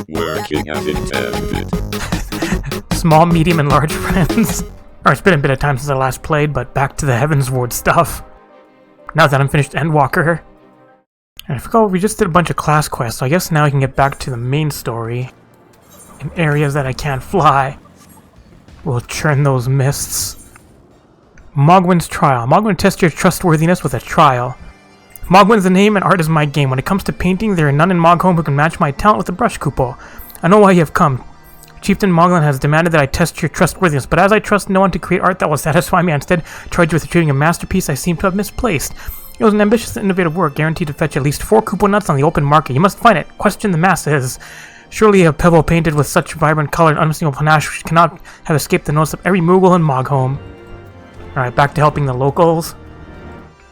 Working as intended. Small, medium, and large friends. Alright, it's been a bit of time since I last played, but back to the Heavensward stuff. Now that I'm finished Endwalker. I forgot we just did a bunch of class quests, so I guess now I can get back to the main story. In areas that I can't fly. We'll churn those mists. Mogwin's trial. Mogwin tests your trustworthiness with a trial. Mogwin's the name and art is my game. When it comes to painting, there are none in Moghome who can match my talent with a brush couple. I know why you have come. Chieftain Moglin has demanded that I test your trustworthiness, but as I trust no one to create art that will satisfy me, I instead charge you with achieving a masterpiece I seem to have misplaced. It was an ambitious and innovative work, guaranteed to fetch at least 4 Koopa nuts on the open market. You must find it. Question the masses. Surely a pebble painted with such vibrant color and unmistakable panache cannot have escaped the notice of every Moogle in Moghome. Alright, back to helping the locals.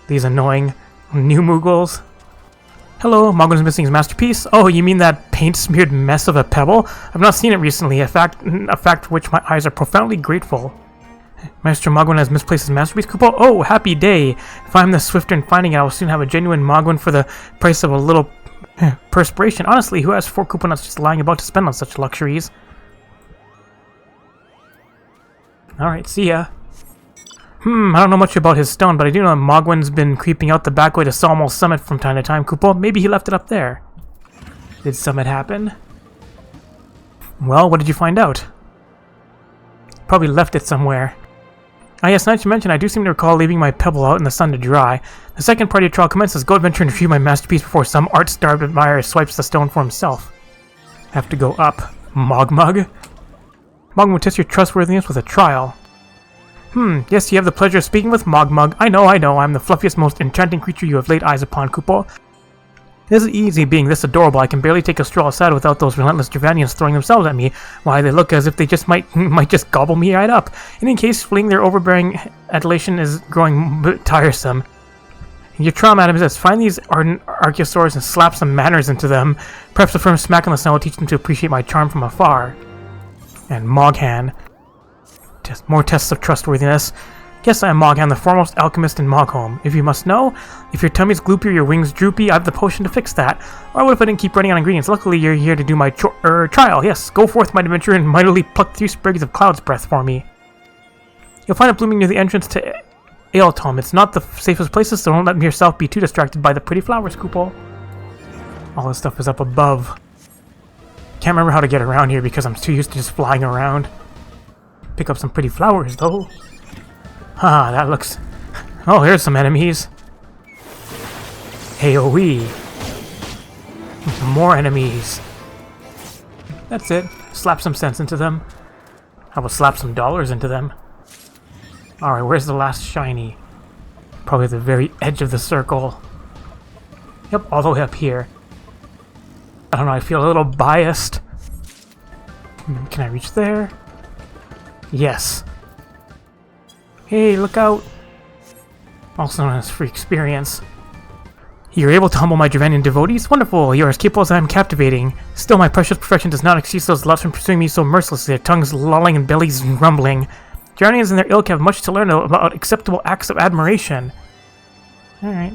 These annoying new Moogles. Hello, Mogwin's missing his masterpiece. Oh, you mean that paint-smeared mess of a pebble? I've not seen it recently, a fact for which my eyes are profoundly grateful. Master Mogwin has misplaced his masterpiece, Koopa. Oh, happy day! If I'm the swifter in finding it, I will soon have a genuine Mogwin for the price of a little perspiration. Honestly, who has 4 Koopa nuts just lying about to spend on such luxuries? Alright, see ya. I don't know much about his stone, but I do know that Mogwin's been creeping out the back way to Sawmill Summit from time to time. Koopa, maybe he left it up there. Did Summit happen? Well, what did you find out? Probably left it somewhere. Ah yes, now that you mention, I do seem to recall leaving my pebble out in the sun to dry. The second part of your trial commences. Go adventure and retrieve my masterpiece before some art-starved admirer swipes the stone for himself. Have to go up. Mogmug? Mogmug will test your trustworthiness with a trial. Yes, you have the pleasure of speaking with Mogmug. I know, I'm the fluffiest, most enchanting creature you have laid eyes upon, Koopa. It isn't easy being this adorable. I can barely take a stroll outside without those relentless Javanians throwing themselves at me. Why, they look as if they just might just gobble me right up. In any case, fleeing their overbearing adulation is growing a bit tiresome. Your trial, madam, is this. Find these ardent Archaeosaurs and slap some manners into them. Perhaps a firm smack on the snow will teach them to appreciate my charm from afar. And Moghan. More tests of trustworthiness. Yes, I am Moghan, the foremost alchemist in Moghome. If you must know, if your tummy's gloopy or your wings droopy, I have the potion to fix that. Or what if I didn't keep running on ingredients? Luckily, you're here to do my trial. Yes, go forth, my adventure, and mightily pluck 3 sprigs of cloud's breath for me. You'll find it blooming near the entrance to Aeltom. It's not the safest places, so don't let yourself be too distracted by the pretty flowers, Koopa. All this stuff is up above. Can't remember how to get around here because I'm too used to just flying around. Pick up some pretty flowers, though. Ah, that looks... Oh, here's some enemies. AoE. More enemies. That's it. Slap some sense into them. I will slap some dollars into them. Alright, where's the last shiny? Probably the very edge of the circle. Yep, all the way up here. I don't know, I feel a little biased. Can I reach there? Yes. Hey, look out! Also known as free experience. You're able to humble my Javanian devotees? Wonderful! You are as capable as I am captivating. Still, my precious perfection does not excuse those loves from pursuing me so mercilessly, their tongues lolling and bellies rumbling. Javanians and their ilk have much to learn about acceptable acts of admiration. Alright.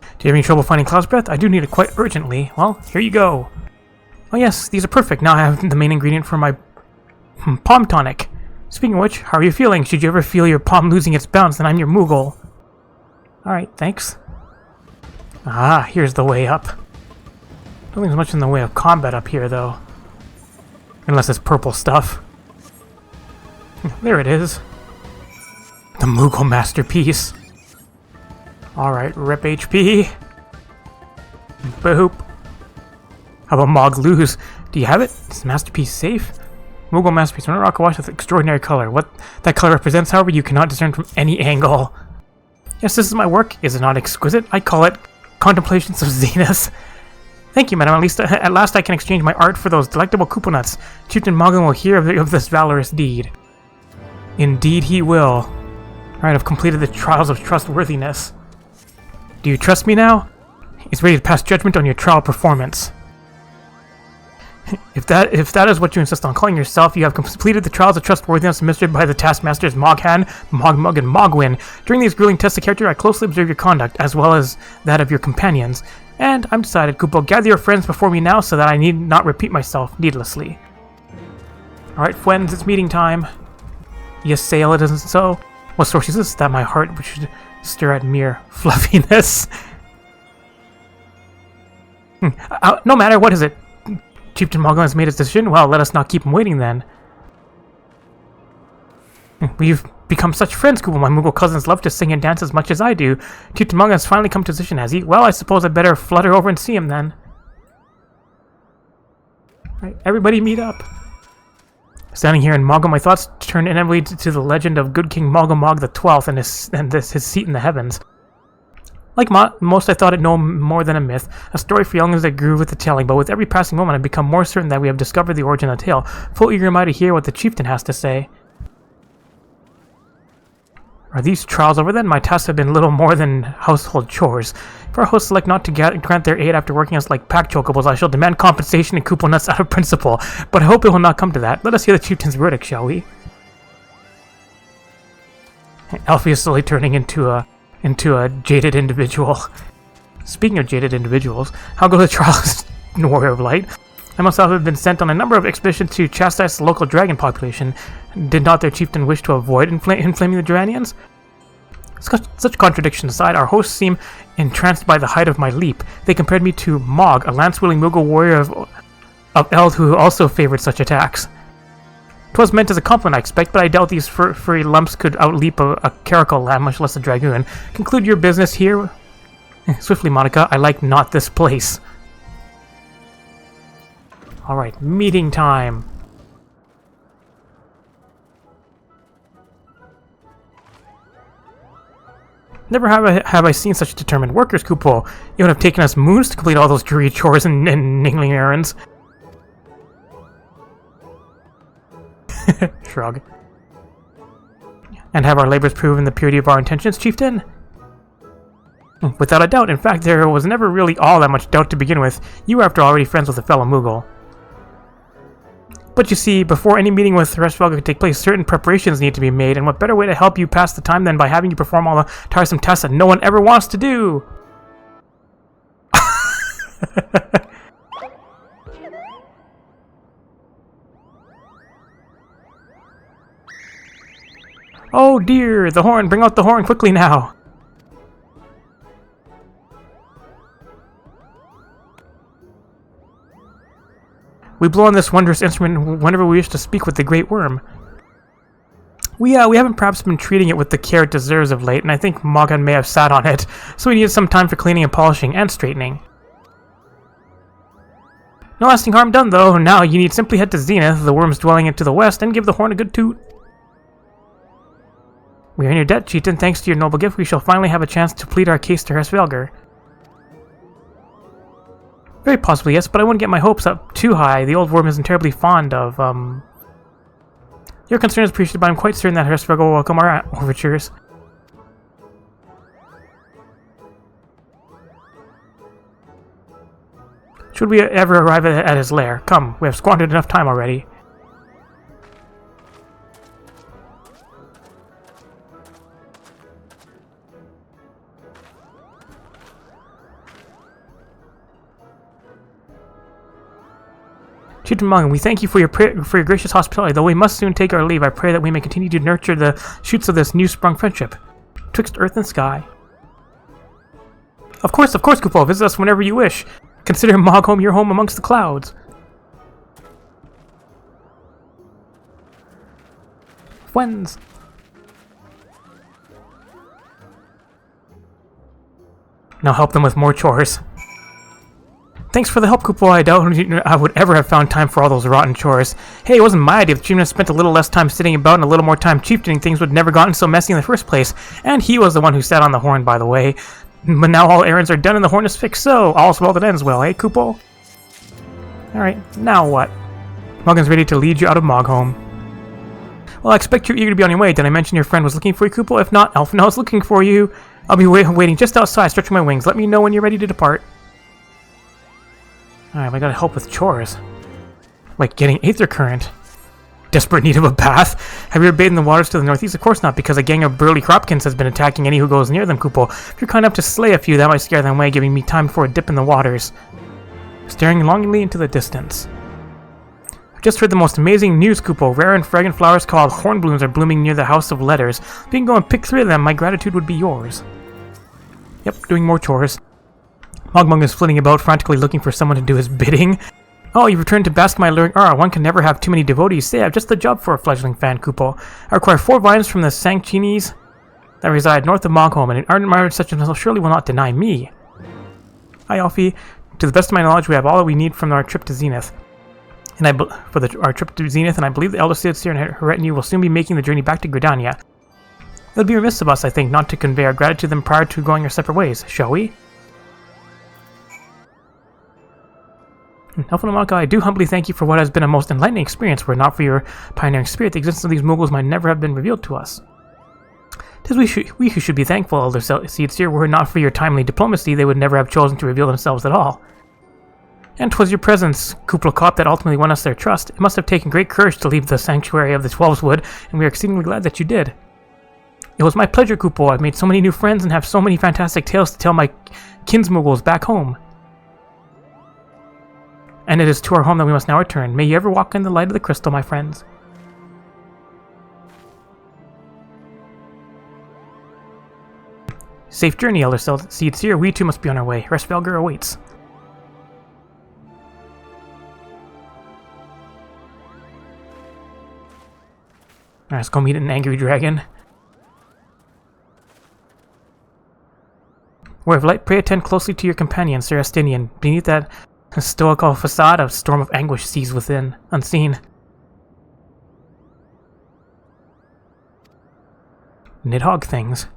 Do you have any trouble finding cloud's breath? I do need it quite urgently. Well, here you go. Oh yes, these are perfect. Now I have the main ingredient for my palm tonic. Speaking of which, how are you feeling? Should you ever feel your palm losing its bounce, then I'm your Moogle. Alright, thanks. Ah, here's the way up. Don't think there's much in the way of combat up here, though. Unless it's purple stuff. There it is. The Moogle masterpiece. Alright, rip HP. Boop. How about Mog lose? Do you have it? Is the masterpiece safe? Moogle masterpiece. When a rock wash with extraordinary color. What that color represents, however, you cannot discern from any angle. Yes, this is my work. Is it not exquisite? I call it Contemplations of Zenith. Thank you, madam. At last I can exchange my art for those delectable Koopa nuts. Chieftain Moglin will hear of this valorous deed. Indeed he will. Alright, I've completed the trials of trustworthiness. Do you trust me now? He's ready to pass judgment on your trial performance. If that is what you insist on calling yourself, you have completed the trials of trustworthiness administered by the taskmasters Moghan, Mogmug, and Mogwin. During these grueling tests of character, I closely observe your conduct, as well as that of your companions. And I'm decided, Kupo, gather your friends before me now so that I need not repeat myself needlessly. Alright, friends, it's meeting time. Yes, Sail, it isn't so. What source is this that my heart should stir at mere fluffiness? No matter, what is it? Chieftain Moghan has made his decision? Well, let us not keep him waiting then. We've become such friends, Kupo. My Moogle cousins love to sing and dance as much as I do. Chieftain Moghan has finally come to decision, has he? Well, I suppose I'd better flutter over and see him then. Right, everybody meet up. Standing here in Moghome, my thoughts turn inevitably to the legend of good King Mogmug the 12th and his seat in the heavens. Like most, I thought it no more than a myth, a story for young as I grew with the telling, but with every passing moment I've become more certain that we have discovered the origin of the tale. Full eager am I to hear what the chieftain has to say. Are these trials over then? My tasks have been little more than household chores. If our hosts select not to grant their aid after working us like pack chocobos, I shall demand compensation and Kupo nuts out of principle. But I hope it will not come to that. Let us hear the chieftain's verdict, shall we? Alfie is slowly turning into a jaded individual. Speaking of jaded individuals, how go the trials, Warrior of Light? I must have been sent on a number of expeditions to chastise the local dragon population. Did not their chieftain wish to avoid inflaming the Duranians? Such contradictions aside, our hosts seem entranced by the height of my leap. They compared me to Mog, a lance-wielding Moogle warrior of Eld who also favored such attacks. 'Twas meant as a compliment, I expect, but I doubt these furry lumps could outleap a caracal lamb, much less a dragoon. Conclude your business here. Swiftly, Monica, I like not this place. Alright, meeting time. Never have I seen such determined workers, Kupo. It would have taken us moons to complete all those dreary chores and niggling errands. Shrug. And have our labors proven the purity of our intentions, chieftain? Without a doubt. In fact, there was never really all that much doubt to begin with. You were, after all, already friends with a fellow Moogle. But you see, before any meeting with Restvalga could take place, certain preparations need to be made, and what better way to help you pass the time than by having you perform all the tiresome tasks that no one ever wants to do? Oh dear, the horn! Bring out the horn quickly now! We blow on this wondrous instrument whenever we wish to speak with the great Wyrm. We haven't perhaps been treating it with the care it deserves of late, and I think Moghan may have sat on it, so we needed some time for cleaning and polishing and straightening. No lasting harm done, though. Now you need simply head to Zenith, the Wyrm's dwelling to the west, and give the horn a good toot. We are in your debt, chieftain. Thanks to your noble gift, we shall finally have a chance to plead our case to Restvalga. Very possibly, yes, but I wouldn't get my hopes up too high. The old Wyrm isn't terribly fond of, Your concern is appreciated, but I'm quite certain that Restvalga will welcome our overtures. Should we ever arrive at his lair? Come, we have squandered enough time already. Chieftain Moghan, we thank you for your gracious hospitality. Though we must soon take our leave, I pray that we may continue to nurture the shoots of this new-sprung friendship, twixt earth and sky. Of course, Kupo. Visit us whenever you wish. Consider Moghome your home amongst the clouds. Friends. Now help them with more chores. Thanks for the help, Kupo. I doubt I would ever have found time for all those rotten chores. Hey, it wasn't my idea. If the chieftain had spent a little less time sitting about and a little more time chieftaining, things would have never gotten so messy in the first place. And he was the one who sat on the horn, by the way. But now all errands are done and the horn is fixed, so all's well that ends well, eh, Kupo? Alright, now what? Moghan's ready to lead you out of Moghome. Well, I expect you're eager to be on your way. Did I mention your friend was looking for you, Kupo? If not, Elfino is looking for you. I'll be waiting just outside, stretching my wings. Let me know when you're ready to depart. Alright, I gotta help with chores. Like getting Aether Current. desperate need of a bath. Have you ever bathed in the waters to the northeast? Of course not, because a gang of burly cropkins has been attacking any who goes near them, Kupo. If you're kind enough to slay a few, that might scare them away, giving me time for a dip in the waters. Staring longingly into the distance. I've just heard the most amazing news, Kupo. Rare and fragrant flowers called hornblooms are blooming near the House of Letters. If you can go and pick 3 of them, my gratitude would be yours. Yep, doing more chores. Mogmug is flitting about, frantically looking for someone to do his bidding. Oh, you've returned to bask my alluring aura. One can never have too many devotees. Say, I've just the job for a fledgling fan, Kupo. I require 4 vines from the Sanctinis that reside north of Moghome, and an ardent admirer such as myself surely will not deny me. Hi, Alfie. To the best of my knowledge, we have all that we need from our trip to Zenith. And our trip to Zenith, and I believe the Elder Seer and her retinue will soon be making the journey back to Gridania. It would be remiss of us, I think, not to convey our gratitude to them prior to going our separate ways, shall we? Elfinamonka, I do humbly thank you for what has been a most enlightening experience. Were it not for your pioneering spirit, the existence of these Moogles might never have been revealed to us. 'Tis we who should be thankful, Elder Seer. Were it not for your timely diplomacy, they would never have chosen to reveal themselves at all. And 'twas your presence, Kuplokop, that ultimately won us their trust. It must have taken great courage to leave the sanctuary of the Twelveswood, and we are exceedingly glad that you did. It was my pleasure, Kupo. I've made so many new friends and have so many fantastic tales to tell my kinsmoogles back home. And it is to our home that we must now return. May you ever walk in the light of the crystal, my friends. Safe journey, Elder Seer. We too must be on our way. Restvelger awaits. Alright, let's go meet an angry dragon. Word of light, pray attend closely to your companion, Sir Estinian. Beneath that stoical facade, a storm of anguish sees within, unseen. Nidhogg things.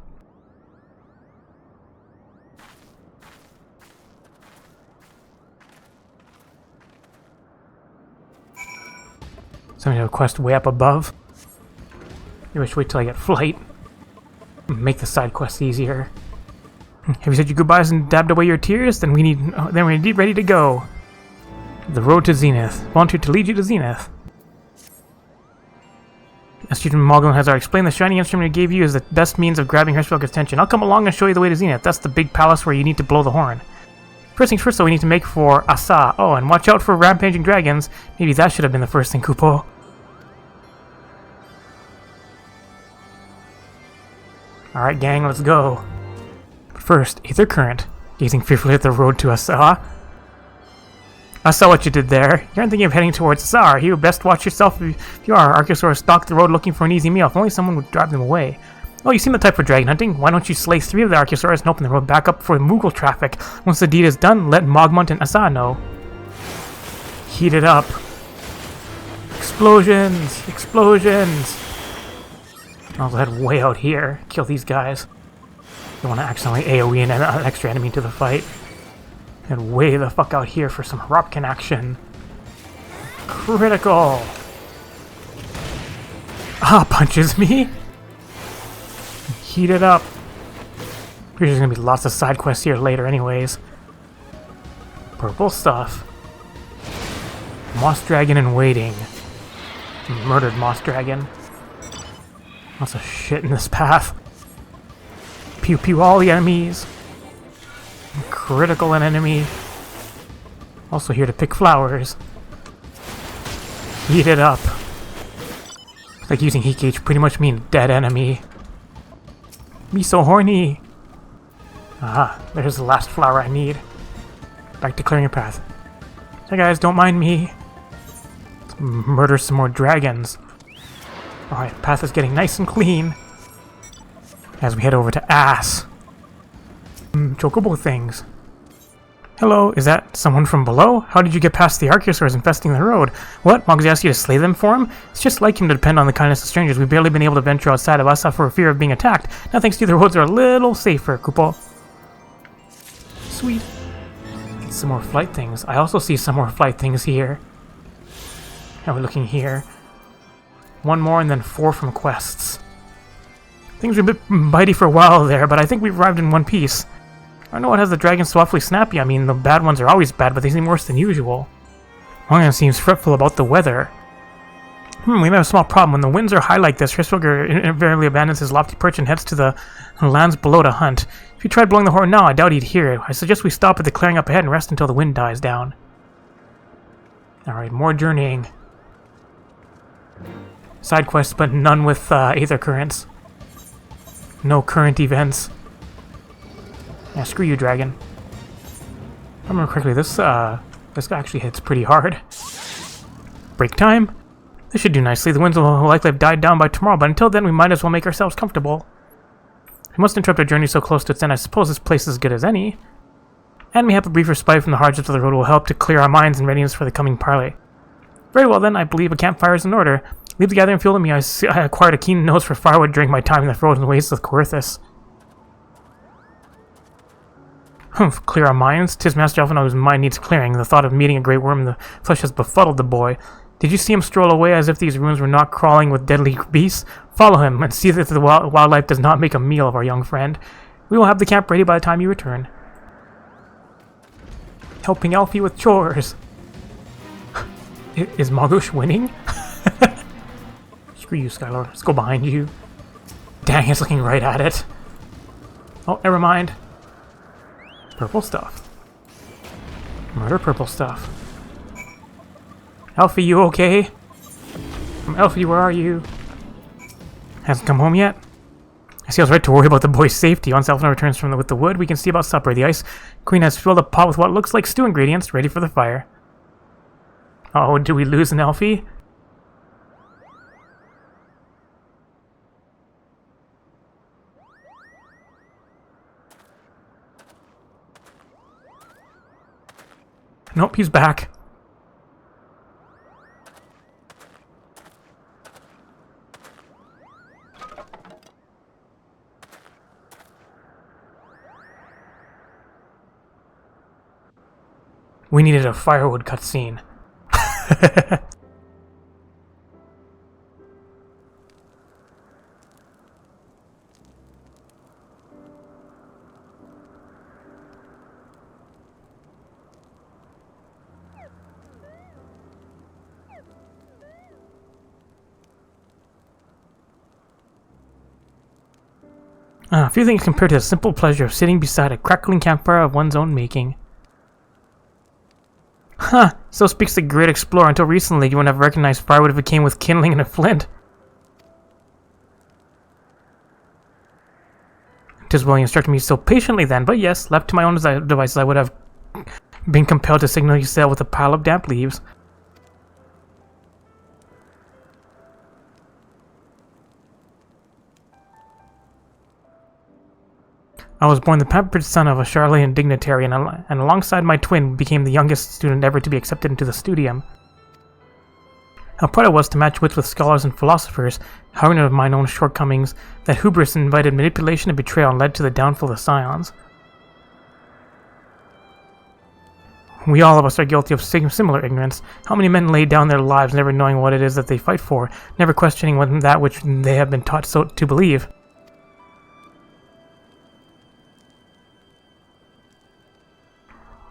Somebody have a quest way up above. Maybe I should wait till I get flight. Make the side quests easier. Have you said your goodbyes and dabbed away your tears? Then we're indeed ready to go. The road to Zenith. Volunteer to lead you to Zenith. As Student Moglin has already explained, the shiny instrument he gave you is the best means of grabbing Hirschfelger's attention. I'll come along and show you the way to Zenith. That's the big palace where you need to blow the horn. First things first, though, we need to make for Asa. Oh, and watch out for rampaging dragons. Maybe that should have been the first thing, Kupo. Alright, gang, let's go. But first, Aether Current. Gazing fearfully at the road to Asa. I saw what you did there. You aren't thinking of heading towards Asa, are you? Best watch yourself if you are. Archosaurs stalk the road looking for an easy meal. If only someone would drive them away. Oh, you seem the type for dragon hunting. Why don't you slay 3 of the Archosaurs and open the road back up for Moogle traffic? Once the deed is done, let Mogmont and Asa know. Heat it up. Explosions! Explosions! I'll head way out here. Kill these guys. Don't want to accidentally AoE an extra enemy to the fight. Head way the fuck out here for some Hropkin action. Critical! Ah, punches me! Heat it up. There's gonna be lots of side quests here later anyways. Purple stuff. Moss Dragon in waiting. Murdered Moss Dragon. Lots of shit in this path. Pew pew all the enemies. Critical an enemy. Also here to pick flowers. Heat it up. Like using heat gauge pretty much means dead enemy. Me so horny. Ah, there's the last flower I need. Back to clearing a path. Hey guys, don't mind me. Let's murder some more dragons. Alright, path is getting nice and clean. As we head over to Ass. Chocobo things. Hello, is that someone from below? How did you get past the Archosaurs infesting the road? What? Moggs asked you to slay them for him? It's just like him to depend on the kindness of strangers. We've barely been able to venture outside of Asa for fear of being attacked. Now thanks to you, the roads are a little safer, Kupo. Sweet. Some more flight things. I also see some more flight things here. Now we're looking here. 1 more and then 4 from quests. Things were a bit bitey for a while there, but I think we've arrived in one piece. I don't know what has the dragons so awfully snappy. I mean, the bad ones are always bad, but they seem worse than usual. Moghan seems fretful about the weather. We may have a small problem. When the winds are high like this, Hrisberger invariably abandons his lofty perch and heads to the lands below to hunt. If you tried blowing the horn now, I doubt he'd hear it. I suggest we stop at the clearing up ahead and rest until the wind dies down. Alright, more journeying. Side quests, but none with Aether Currents. No current events. Yeah, screw you, dragon. If I remember correctly, this guy actually hits pretty hard. Break time? This should do nicely. The winds will likely have died down by tomorrow, but until then we might as well make ourselves comfortable. We must interrupt our journey so close to its end. I suppose this place is as good as any. And we have a brief respite from the hardships of the road will help to clear our minds in readiness for the coming parley. Very well then, I believe a campfire is in order. Leave the gathering fuel to me. I acquired a keen nose for firewood during my time in the frozen wastes of Coerthus. Humph, clear our minds? 'Tis Master Elfin whose mind needs clearing. The thought of meeting a great worm in the flesh has befuddled the boy. Did you see him stroll away as if these ruins were not crawling with deadly beasts? Follow him, and see that the wildlife does not make a meal of our young friend. We will have the camp ready by the time you return. Helping Elfie with chores. Is Mogush winning? Screw you, Skylord. Let's go behind you. Dang, it's looking right at it. Oh, never mind. Purple stuff. Murder purple stuff. Elfie, you okay? Elfie, where are you? Hasn't come home yet? I see I was right to worry about the boy's safety. Once Elfin returns with the wood, we can see about supper. The Ice Queen has filled a pot with what looks like stew ingredients, ready for the fire. Oh, did we lose an Elfie? Nope, he's back. We needed a firewood cutscene. A few things compared to the simple pleasure of sitting beside a crackling campfire of one's own making. Huh, so speaks the great explorer. Until recently, you wouldn't have recognized firewood if it came with kindling and a flint. 'Tis well you instructed me so patiently then, but yes, left to my own devices, I would have been compelled to signal you sail with a pile of damp leaves. I was born the pampered son of a Charlatan dignitary, and alongside my twin became the youngest student ever to be accepted into the studium. How proud I was to match wits with scholars and philosophers, how ignorant of mine own shortcomings, that hubris invited manipulation and betrayal and led to the downfall of the Scions. We all of us are guilty of similar ignorance. How many men lay down their lives never knowing what it is that they fight for, never questioning that which they have been taught so to believe.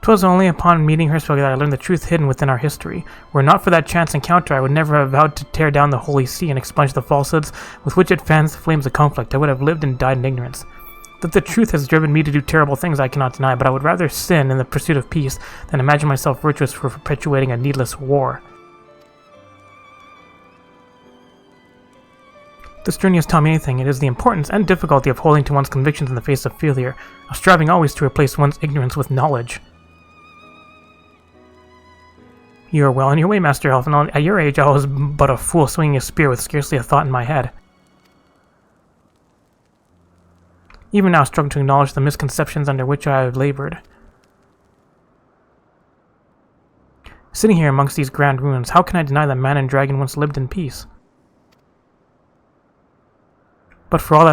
'Twas only upon meeting Hrisberger that I learned the truth hidden within our history. Were it not for that chance encounter, I would never have vowed to tear down the Holy See and expunge the falsehoods with which it fans the flames of conflict. I would have lived and died in ignorance. That the truth has driven me to do terrible things I cannot deny, but I would rather sin in the pursuit of peace than imagine myself virtuous for perpetuating a needless war. This journey has taught me anything. It is the importance and difficulty of holding to one's convictions in the face of failure, of striving always to replace one's ignorance with knowledge. You are well on your way, Master Elf, and at your age I was but a fool swinging a spear with scarcely a thought in my head. Even now I struggle to acknowledge the misconceptions under which I have labored. Sitting here amongst these grand ruins, how can I deny that man and dragon once lived in peace? But for all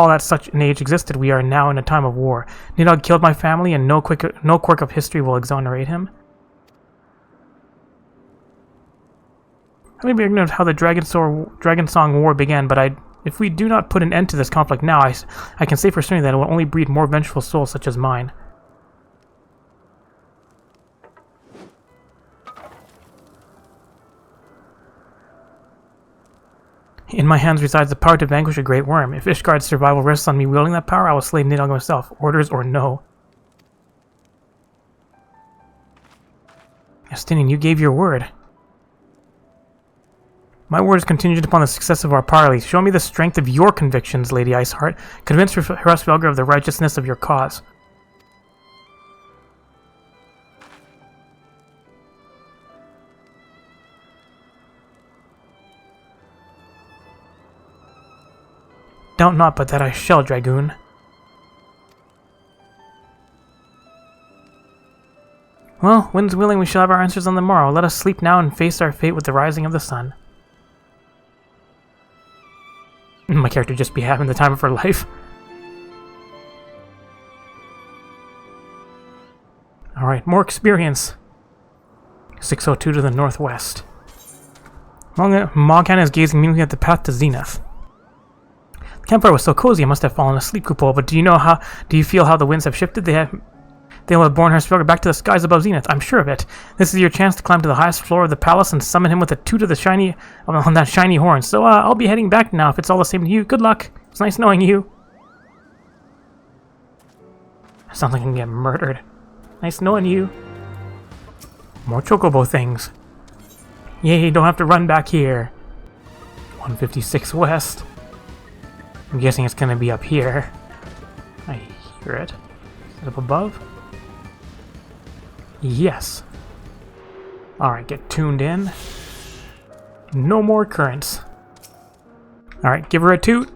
that such an age existed, we are now in a time of war. Nidhogg killed my family, and no quirk of history will exonerate him. I may be ignorant of how the Dragon Song War began, but if we do not put an end to this conflict now, I can say for certain that it will only breed more vengeful souls such as mine. In my hands resides the power to vanquish a great worm. If Ishgard's survival rests on me wielding that power, I will slay Nidhogg myself. Orders or no. Justinian, you gave your word. My word is contingent upon the success of our parley. Show me the strength of your convictions, Lady Iceheart. Convince Hrosvelgar of the righteousness of your cause. Doubt not but that I shall, Dragoon. Well, wind's willing, we shall have our answers on the morrow. Let us sleep now and face our fate with the rising of the sun. My character just be having the time of her life. Alright, more experience. 602 to the northwest. Moghan is gazing meaningly at the path to Zenith. The campfire was so cozy I must have fallen asleep, Kupol, but do you feel how the winds have shifted? They will have borne Hrosvelgar back to the skies above Zenith, I'm sure of it. This is your chance to climb to the highest floor of the palace and summon him with a toot of the on that shiny horn. So, I'll be heading back now if it's all the same to you. Good luck. It's nice knowing you. Sounds like I can get murdered. Nice knowing you. More chocobo things. Yay, don't have to run back here. 156 west. I'm guessing it's gonna be up here. I hear it. Is it up above? Yes. Alright, get tuned in. No more currents. Alright, give her a toot.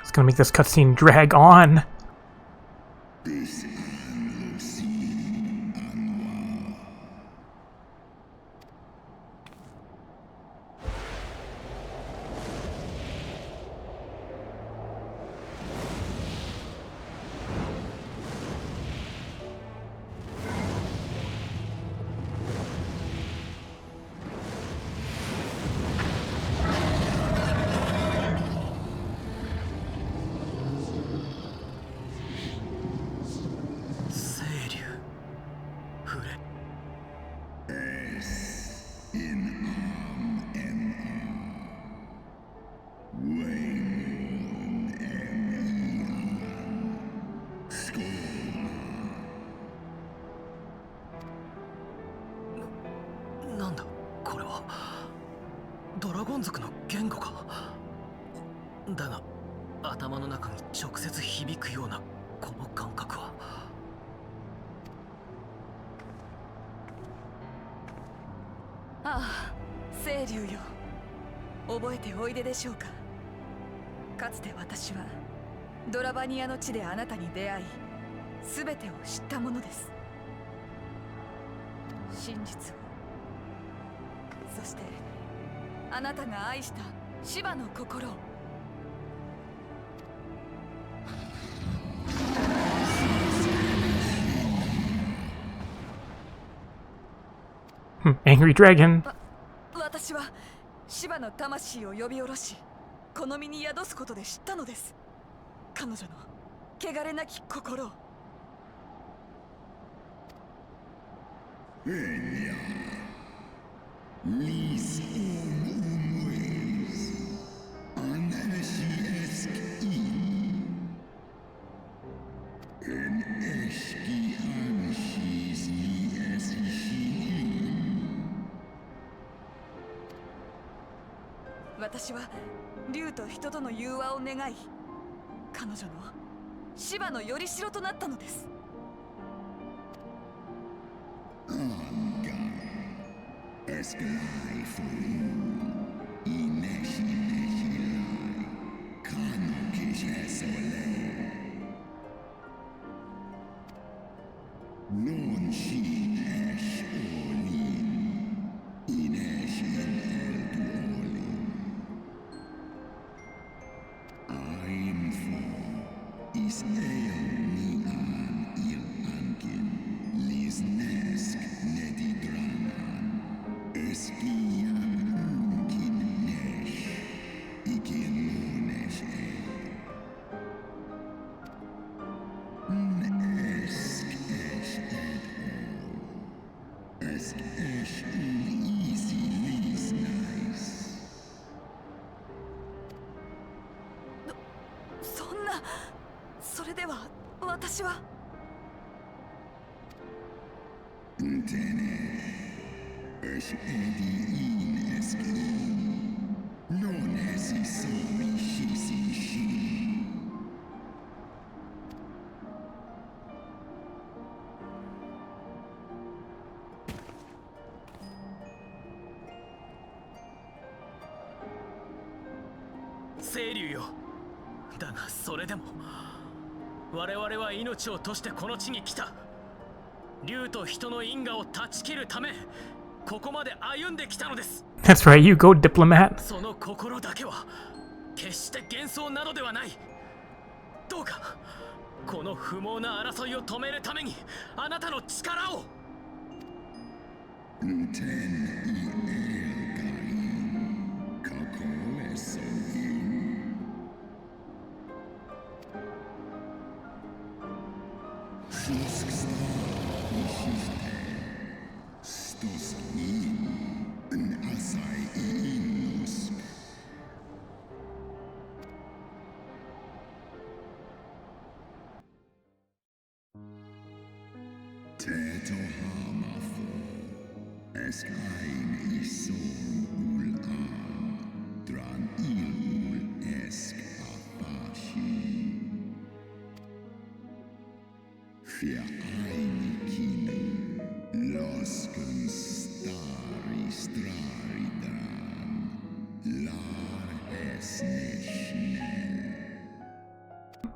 It's gonna make this cutscene drag on.かつて私はドラバニアの地であなたに出会い、すべてを知ったものです。真実を、そしてあなたが愛した芝の心を。Angry Dragon。私は芝の魂を呼び下ろし、この身に宿すことで知ったのです。彼女の汚れなき心を。私は竜と人との融和を願い、彼女の芝のよりしろとなったのです。私は 清流よ。だがそれでも我々は命を賭してこの地に来た。竜と人の因果を断ち切るためここまで歩んできたのです。 That's right, you go, diplomat. その心だけは決して幻想などではない。どうかこの不毛な争いを止めるためにあなたの力を。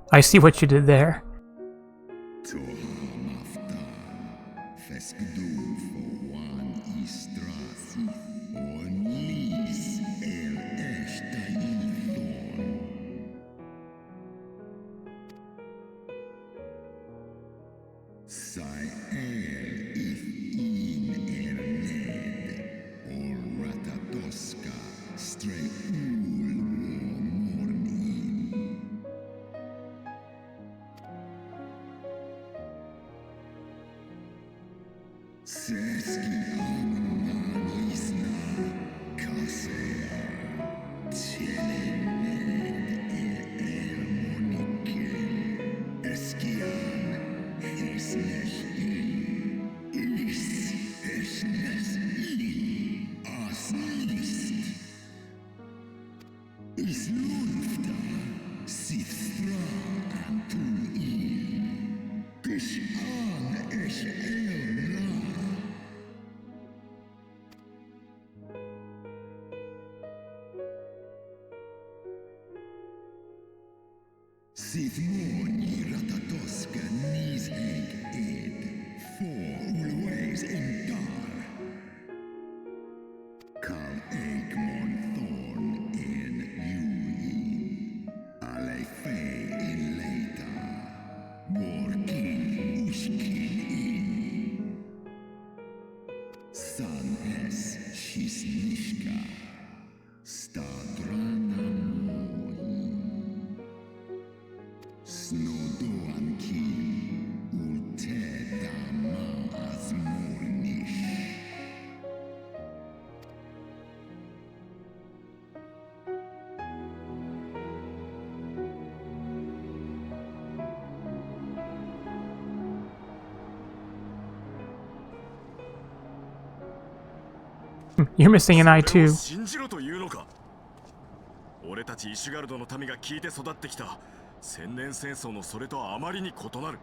I see what you did there. You're missing an eye too. 信じろというのか。俺たちイシュガルドの民が聞いて育ってきた千年戦争のそれとはあまりに異なる。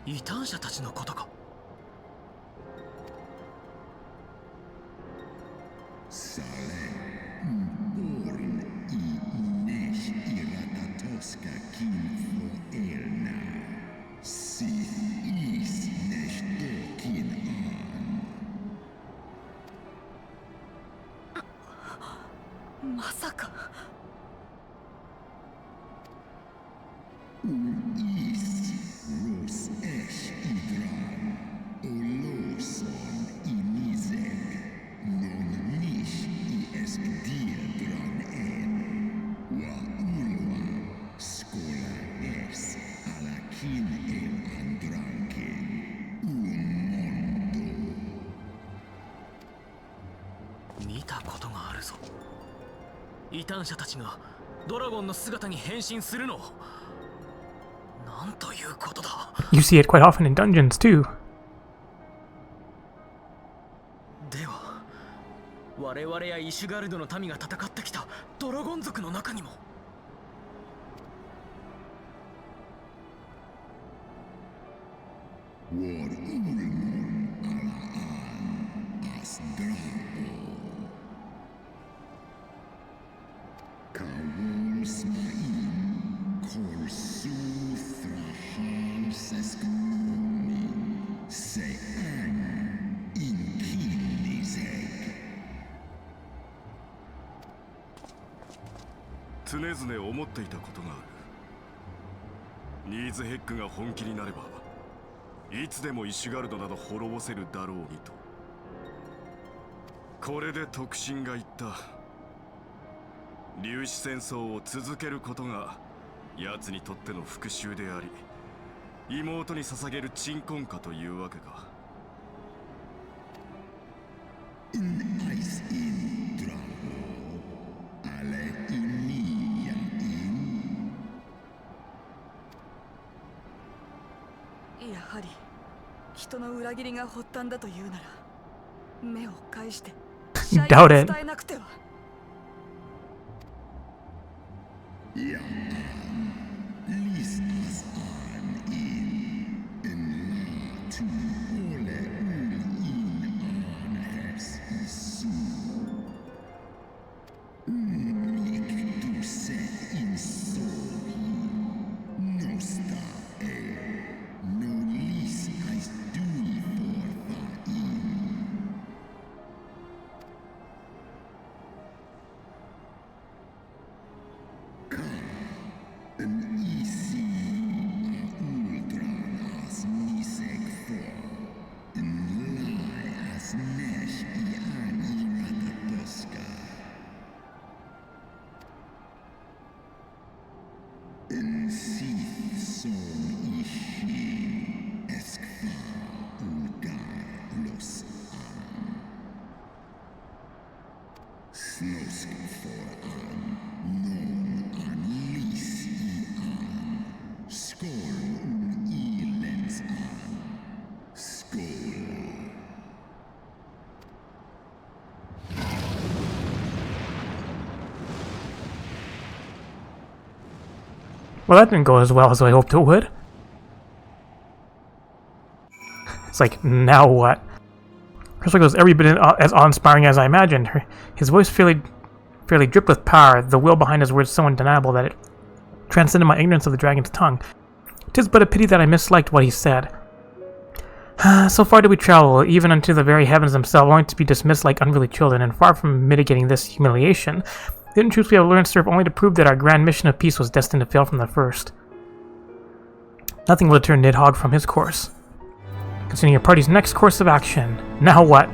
異端者たちのことか。まさか。見たことがあるぞ。異端者たちがドラゴンの姿に変身するのを。なんということだ。 You see it quite often in dungeons too. では我々やイシュガルドの民が戦ってきたドラゴン族の中にも。常々思っていたことがある。ニーズヘックが本気になればいつでもイシュガルドなど滅ぼせるだろうにと。これで特進が言った。粒子戦争を続けることが奴にとっての復讐であり、妹に捧げる鎮魂歌というわけか。やはり人の裏切りが発端だというなら、目を返してシャイ Doubt に it. 伝えなくては。Well, that didn't go as well as I hoped it would. It's like, now what? Hershey was every bit as awe-inspiring as I imagined. His voice fairly dripped with power, the will behind his words so undeniable that it transcended my ignorance of the dragon's tongue. 'Tis but a pity that I misliked what he said. So far did we travel, even unto the very heavens themselves, only to be dismissed like unruly children, and far from mitigating this humiliation, the hidden truths we have learned serve only to prove that our grand mission of peace was destined to fail from the first. Nothing will deter Nidhogg from his course. Considering your party's next course of action. Now what?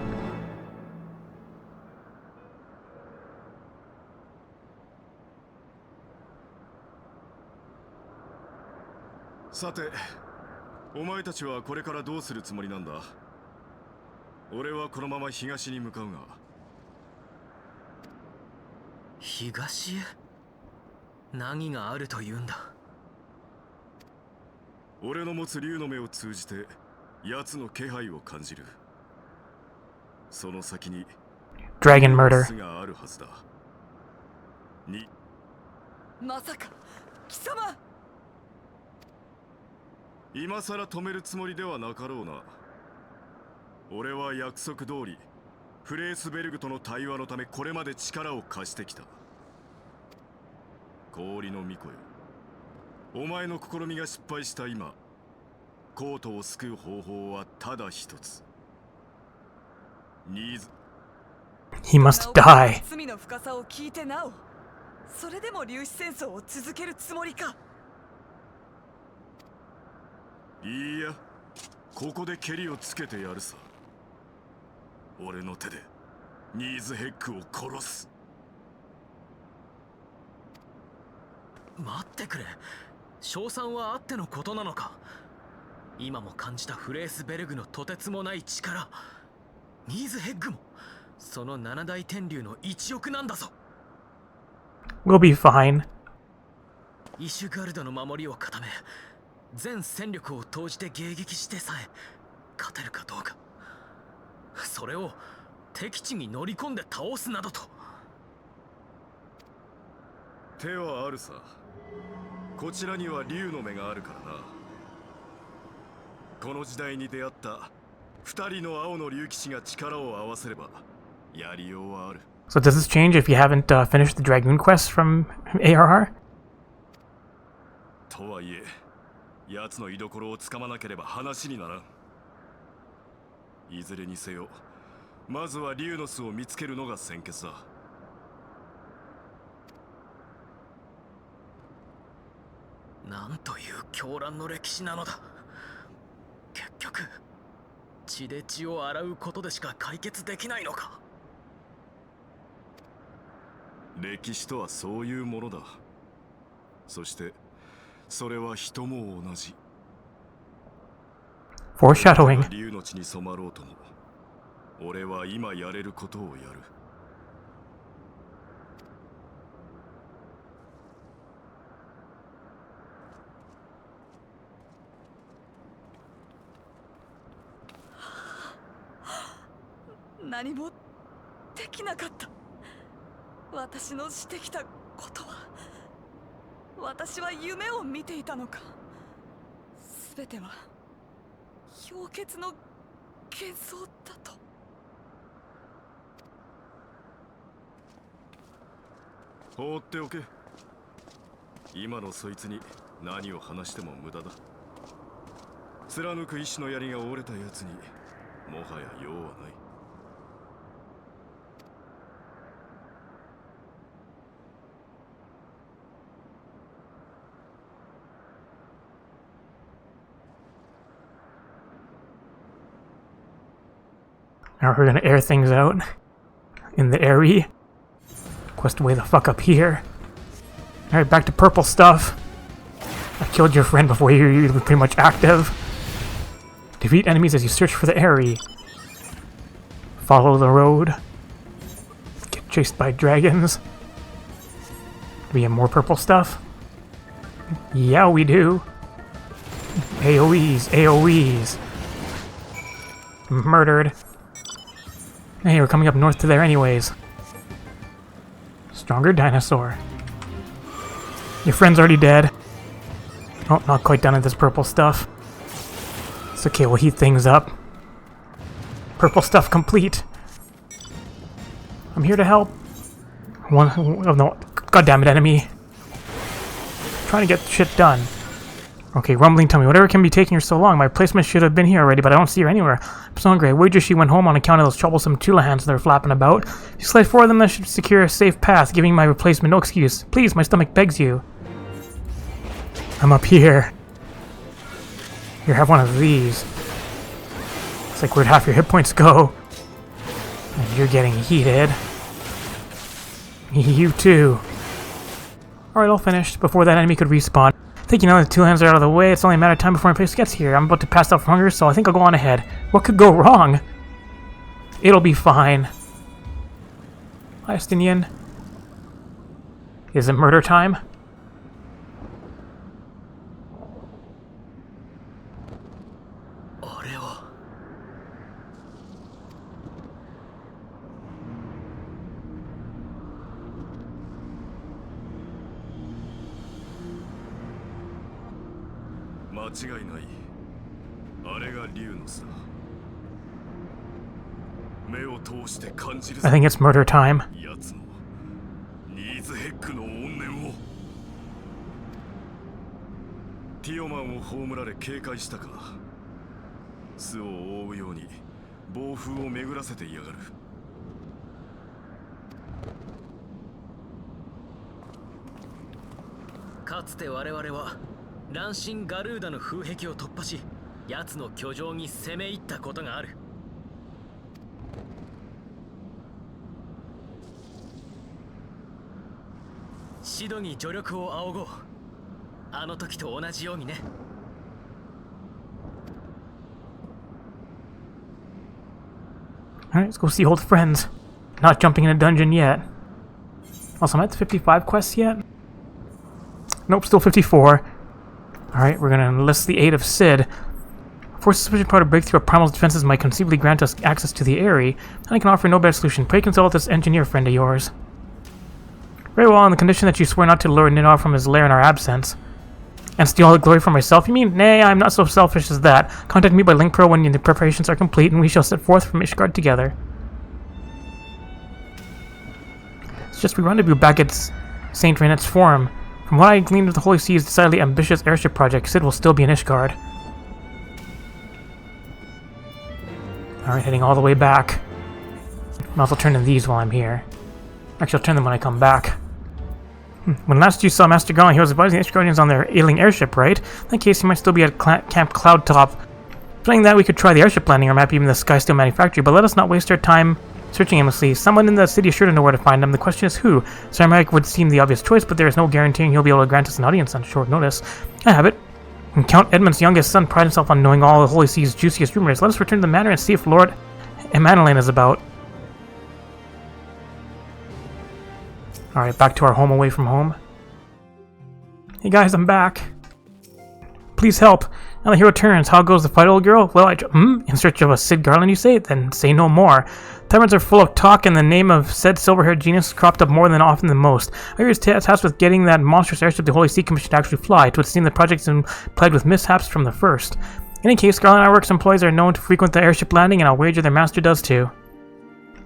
さて、お前たちはこれからどうするつもりなんだ？俺はこのまま東に向かうが。東へ？何があるというんだ？俺の持つ竜の目を通じて奴の気配を感じる。その先に Dragon murder. があるはずだ。まさか貴様、今さら止めるつもりではなかろうな。俺は約束通りフレースベルグとの対話のためこれまで力を貸してきた。氷の巫女よ、お前の試みが失敗した今、コートを救う方法はただ一つ。ニーズ He must die. 罪の深さを聞いてなお、それでも粒子戦争を続けるつもりか。いや、ここでケリをつけてやるさ。俺の手でニーズヘッグを殺す。待ってくれ。賞賛はあってのことなのか。今も感じたフレースベルグのとてつもない力、ニーズヘッグもその七大天竜の一翼なんだぞ。 We'll be fine. イシュガルドの守りを固め、全戦力を投じて迎撃してさえ勝てるかどうか。それを敵地に乗り込んで倒すなどと。手はあるさ。こちらには竜の目があるからな。この時代に出会った二人の青の竜騎士が力を合わせればやりようはある。 So does this change if you haven't finished the Dragoon quest from ARR? とはいえ、奴の居所をつかまなければ話にならん。いずれにせよ、まずは竜の巣を見つけるのが先決だ。なんという狂乱の歴史なのだ。結局血で血を洗うことでしか解決できないのか。歴史とはそういうものだ。そしてそれは人も同じ。 Foreshadowing. 竜の血に染まろうとも、俺は今やれることをやる。何もできなかった。私のしてきたことは、私は夢を見ていたのか。すべては氷結の幻想だと。放っておけ。今のそいつに何を話しても無駄だ。貫く意志の槍が折れたやつにもはや用はない。Now we're gonna air things out in the airy. Quest way the fuck up here. Alright, back to purple stuff. I killed your friend before you were pretty much active. Defeat enemies as you search for the airy. Follow the road. Get chased by dragons. Do we have more purple stuff? Yeah, we do. AoEs, AoEs. Murdered. Hey, we're coming up north to there anyways. Stronger dinosaur. Your friend's already dead. Oh, not quite done with this purple stuff. It's okay, we'll heat things up. Purple stuff complete. I'm here to help. One, oh no, goddammit enemy. Trying to get shit done. Okay, rumbling tummy. Whatever can be taking her so long? My replacement should have been here already, but I don't see her anywhere. I'm so hungry. I wager she went home on account of those troublesome Tulahans that are flapping about. If you slide four of them, that should secure a safe path, giving my replacement no excuse. Please, my stomach begs you. I'm up here. Here, have one of these. It's like where'd half your hit points go? And you're getting heated. You too. Alright, all finished. Before that enemy could respawn. I think you know the two hands are out of the way. It's only a matter of time before my place gets here. I'm about to pass out from hunger, so I think I'll go on ahead. What could go wrong? It'll be fine. Hi, Estinian. Is it murder time? I think it's murder time. ティオマンを葬られ警戒したか。巣を覆うように暴風を巡らせていやがる。かつて我々は乱心ガルーダの風壁を突破し、奴の居城に攻め入ったことがある。シドに助力を仰ごう。あの時と同じようにね。Alright, let's go see old friends. Not jumping in a dungeon yet. Also, am I at the 55 quests yet? Nope, still 54. Alright, we're gonna enlist the aid of Sid. Force sufficient power to break through a primal's defenses might conceivably grant us access to the Eyrie, and I can offer no better solution. Pray consult with this engineer friend of yours. Very well, on the condition that you swear not to lure Nidar from his lair in our absence. And steal all the glory for myself, you mean? Nay, I am not so selfish as that. Contact me by Link Pro when the preparations are complete, and we shall set forth from Ishgard together. It's just we rendezvous back at St. Rainet's Forum. From what I gleaned of the Holy Sea's decidedly ambitious airship project, Sid will still be in Ishgard. Alright, heading all the way back. Might as well turn in these while I'm here. Actually, I'll turn them when I come back. When last you saw Master Gaunt, he was advising the Ishgardians on their ailing airship, right? In that case, he might still be at Camp Cloudtop. Saying that, we could try the airship landing, or maybe even the Skysteel manufactory, but let us not waste our time searching aimlessly. Someone in the city is sure to know where to find them. The question is who? Sarmac would seem the obvious choice, but there is no guaranteeing he'll be able to grant us an audience on short notice. I have it. And Count Edmund's youngest son prides himself on knowing all the Holy Sea's juiciest rumors. Let us return to the manor and see if Lord Emmanuel is about. Alright, back to our home away from home. Hey guys, I'm back. Please help. Now the hero turns. How goes the fight, old girl? Well, in search of a Sid Garland, you say? Then say no more. Taverns are full of talk, and the name of said silver-haired genius cropped up more than often than most. I was tasked with getting that monstrous airship the Holy See commissioned to actually fly. It would seem the project's been plagued with mishaps from the first. In any case, Garland Ironworks employees are known to frequent the airship landing, and I'll wager their master does too.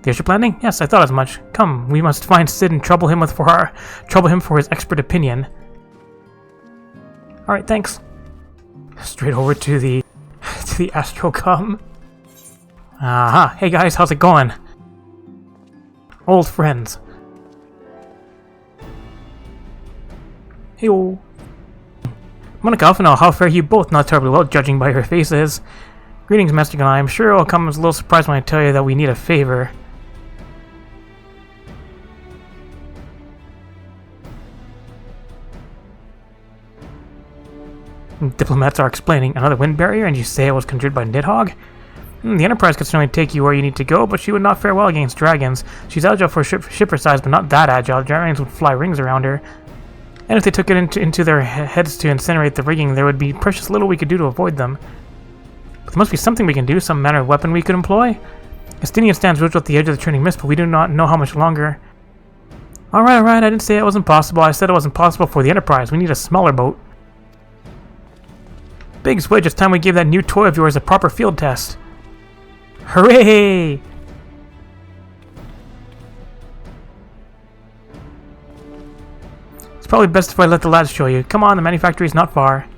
The airship landing? Yes, I thought as much. Come, we must find Sid and trouble him for his expert opinion. Alright, thanks. Straight over to the Astrocom. Aha, hey guys, how's it going? Old friends. Hey-o. Monica Alphanel, how fare you both? Not terribly well, judging by your faces. Greetings, Master Gun. I'm sure I'll come as a little surprised when I tell you that we need a favor. Diplomats are explaining. Another wind barrier, and you say it was conjured by Nidhogg? The Enterprise could certainly take you where you need to go, but she would not fare well against dragons. She's agile for shipper size, but not that agile. Dragons would fly rings around her. And if they took it into their heads to incinerate the rigging, there would be precious little we could do to avoid them. But there must be something we can do, some manner of weapon we could employ. Estinian stands rooted at the edge of the churning mist, but we do not know how much longer. Alright, I didn't say it wasn't possible. I said it wasn't possible for the Enterprise. We need a smaller boat. Biggs, Wedge, it's time we gave that new toy of yours a proper field test. Hooray! It's probably best if I let the lads show you. Come on, the manufactory's not far.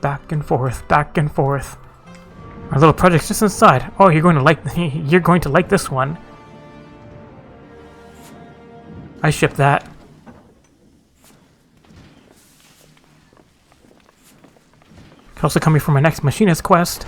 Back and forth, back and forth. Our little project's just inside. Oh, you're going to like this one. I ship that. Could also come here for my next machinist quest.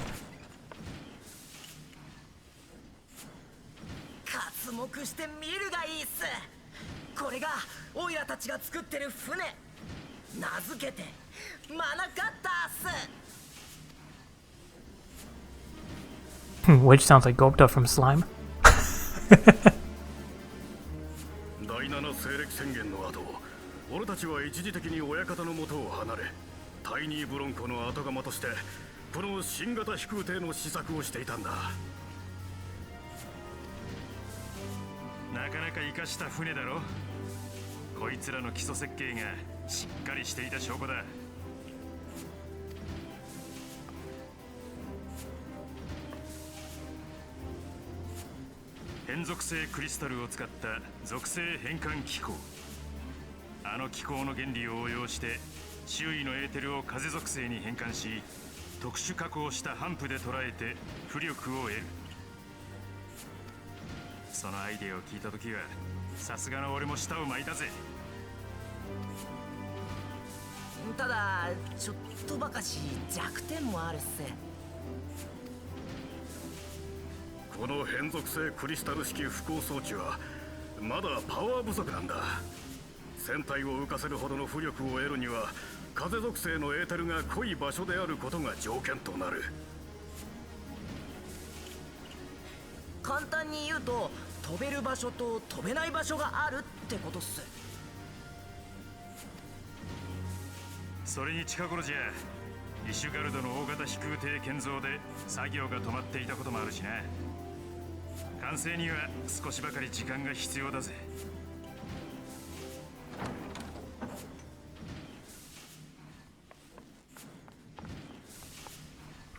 Which sounds like Gopta from Slime. 第7西暦宣言の後、俺たちは一時的に親方の元を離れ、タイニーブロンコの後釜としてこの新型飛空艇の試作をしていたんだ。なかなか生かした船だろ。こいつらの基礎設計がしっかりしていた証拠だ。変属性クリスタルを使った属性変換機構。あの機構の原理を応用して周囲のエーテルを風属性に変換し、特殊加工したハンプで捉えて浮力を得る。そのアイデアを聞いた時はさすがの俺も舌を巻いたぜ。ただちょっとばかし弱点もあるっす。この変属性クリスタル式浮行装置はまだパワー不足なんだ。船体を浮かせるほどの浮力を得るには風属性のエーテルが濃い場所であることが条件となる。簡単に言うと飛べる場所と飛べない場所があるってことっす。それに近頃じゃイシュガルドの大型飛空艇建造で作業が止まっていたこともあるしな。完成には少しばかり時間が必要だぜ。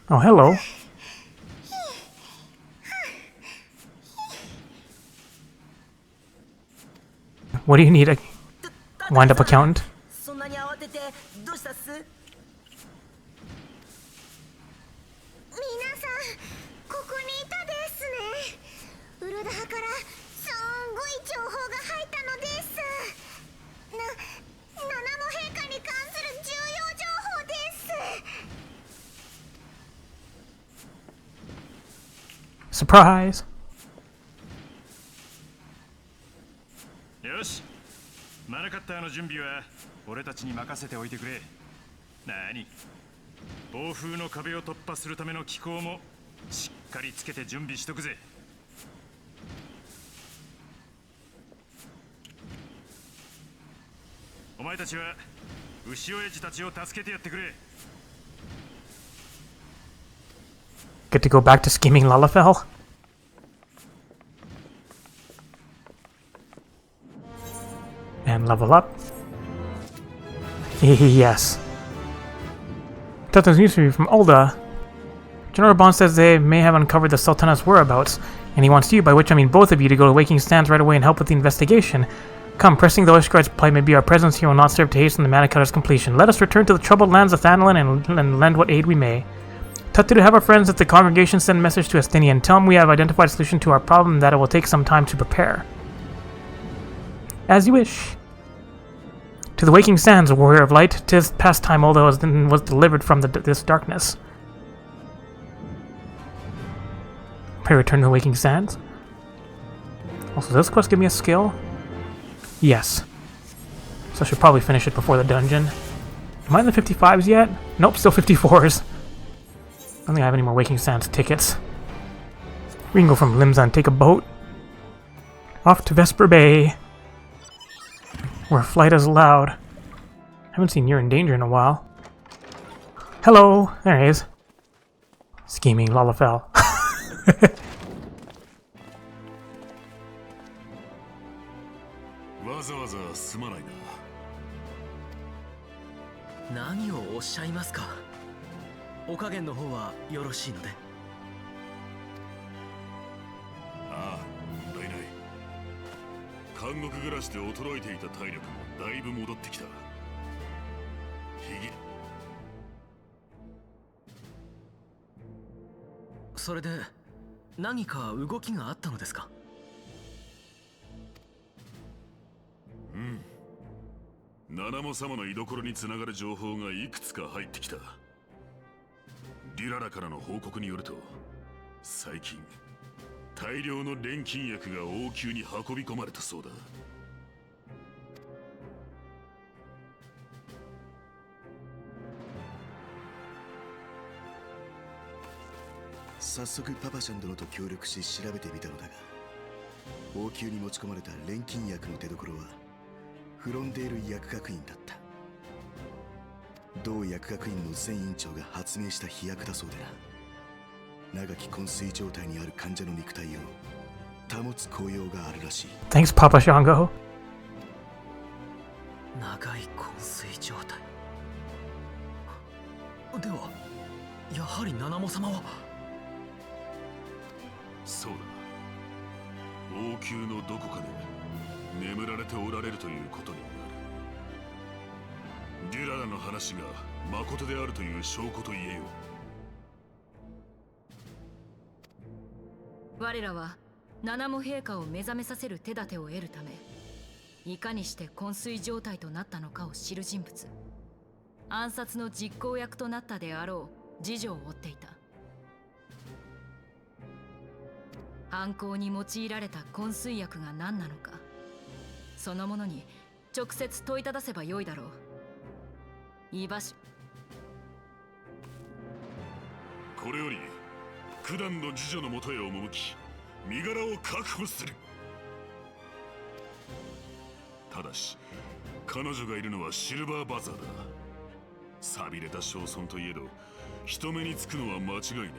Oh, hello. What do you need? A wind-up accountant? そんなに慌ててどうしたっす？皆さん、ここにいたですね。ウルダハからすんごい情報が入ったのです。七も陛下に関する重要情報です。Surprise! よし、マナカッターの準備は俺たちに任せておいてくれ。なに、暴風の壁を突破するための機構もしっかりつけて準備しとくぜ。お前たちは牛親父たちを助けてやってくれ。 Get to go back to scheming Lalafell? And level up. Yes. Tethon's news for you from Ulda. General Bond says they may have uncovered the Sultana's whereabouts, and he wants you, by which I mean both of you, to go to Waking Stands right away and help with the investigation. Come, pressing the Oshguard's plight may be our presence here will not serve to hasten the Manacutter's completion. Let us return to the troubled lands of Thanalin and lend what aid we may. Tutu, have our friends at the congregation send a message to Estini and tell them we have identified a solution to our problem and that it will take some time to prepare. As you wish. To the Waking Sands, warrior of light, 'tis past time although was delivered from this darkness. Pray return to the Waking Sands. Also, does this quest give me a skill? Yes. So I should probably finish it before the dungeon. Am I in the 55s yet? Nope, still 54s. I don't think I have any more Waking Sands tickets. We can go from Limsa and take a boat. Off to Vesper Bay, where flight is allowed. Haven't seen You're in Danger in a while. Hello! There he is. Scheming Lalafell. わざわざすまないな。何をおっしゃいますか。お加減の方はよろしいので。ああ、問題ない。監獄暮らしで衰えていた体力もだいぶ戻ってきた。それで何か動きがあったのですか。うん。七も様の居所につながる情報がいくつか入ってきた。デュララからの報告によると、最近大量の錬金薬が王宮に運び込まれたそうだ。早速パパシャン殿と協力し調べてみたのだが、王宮に持ち込まれた錬金薬の出所はフロンデール薬学院だった。同薬学院の前院長が発明した飛薬だそうでな。長き昏睡状態にある患者の肉体を保つ効用があるらしい。 Thanks, Papa Shango. 長い昏睡状態では、やはり七も様は。そうだ。王宮のどこかで眠られておられるということになる。デュララの話が誠であるという証拠と言えよ。我らは七も陛下を目覚めさせる手立てを得るため、いかにして昏睡状態となったのかを知る人物、暗殺の実行役となったであろう次女を追っていた。犯行に用いられた昏睡薬が何なのか、そのものに直接問いただせばよいだろう。居場所。これより九段の次女のもとへ赴き、身柄を確保する。ただし彼女がいるのはシルバーバザーだ。寂れた庄村といえど人目につくのは間違いない。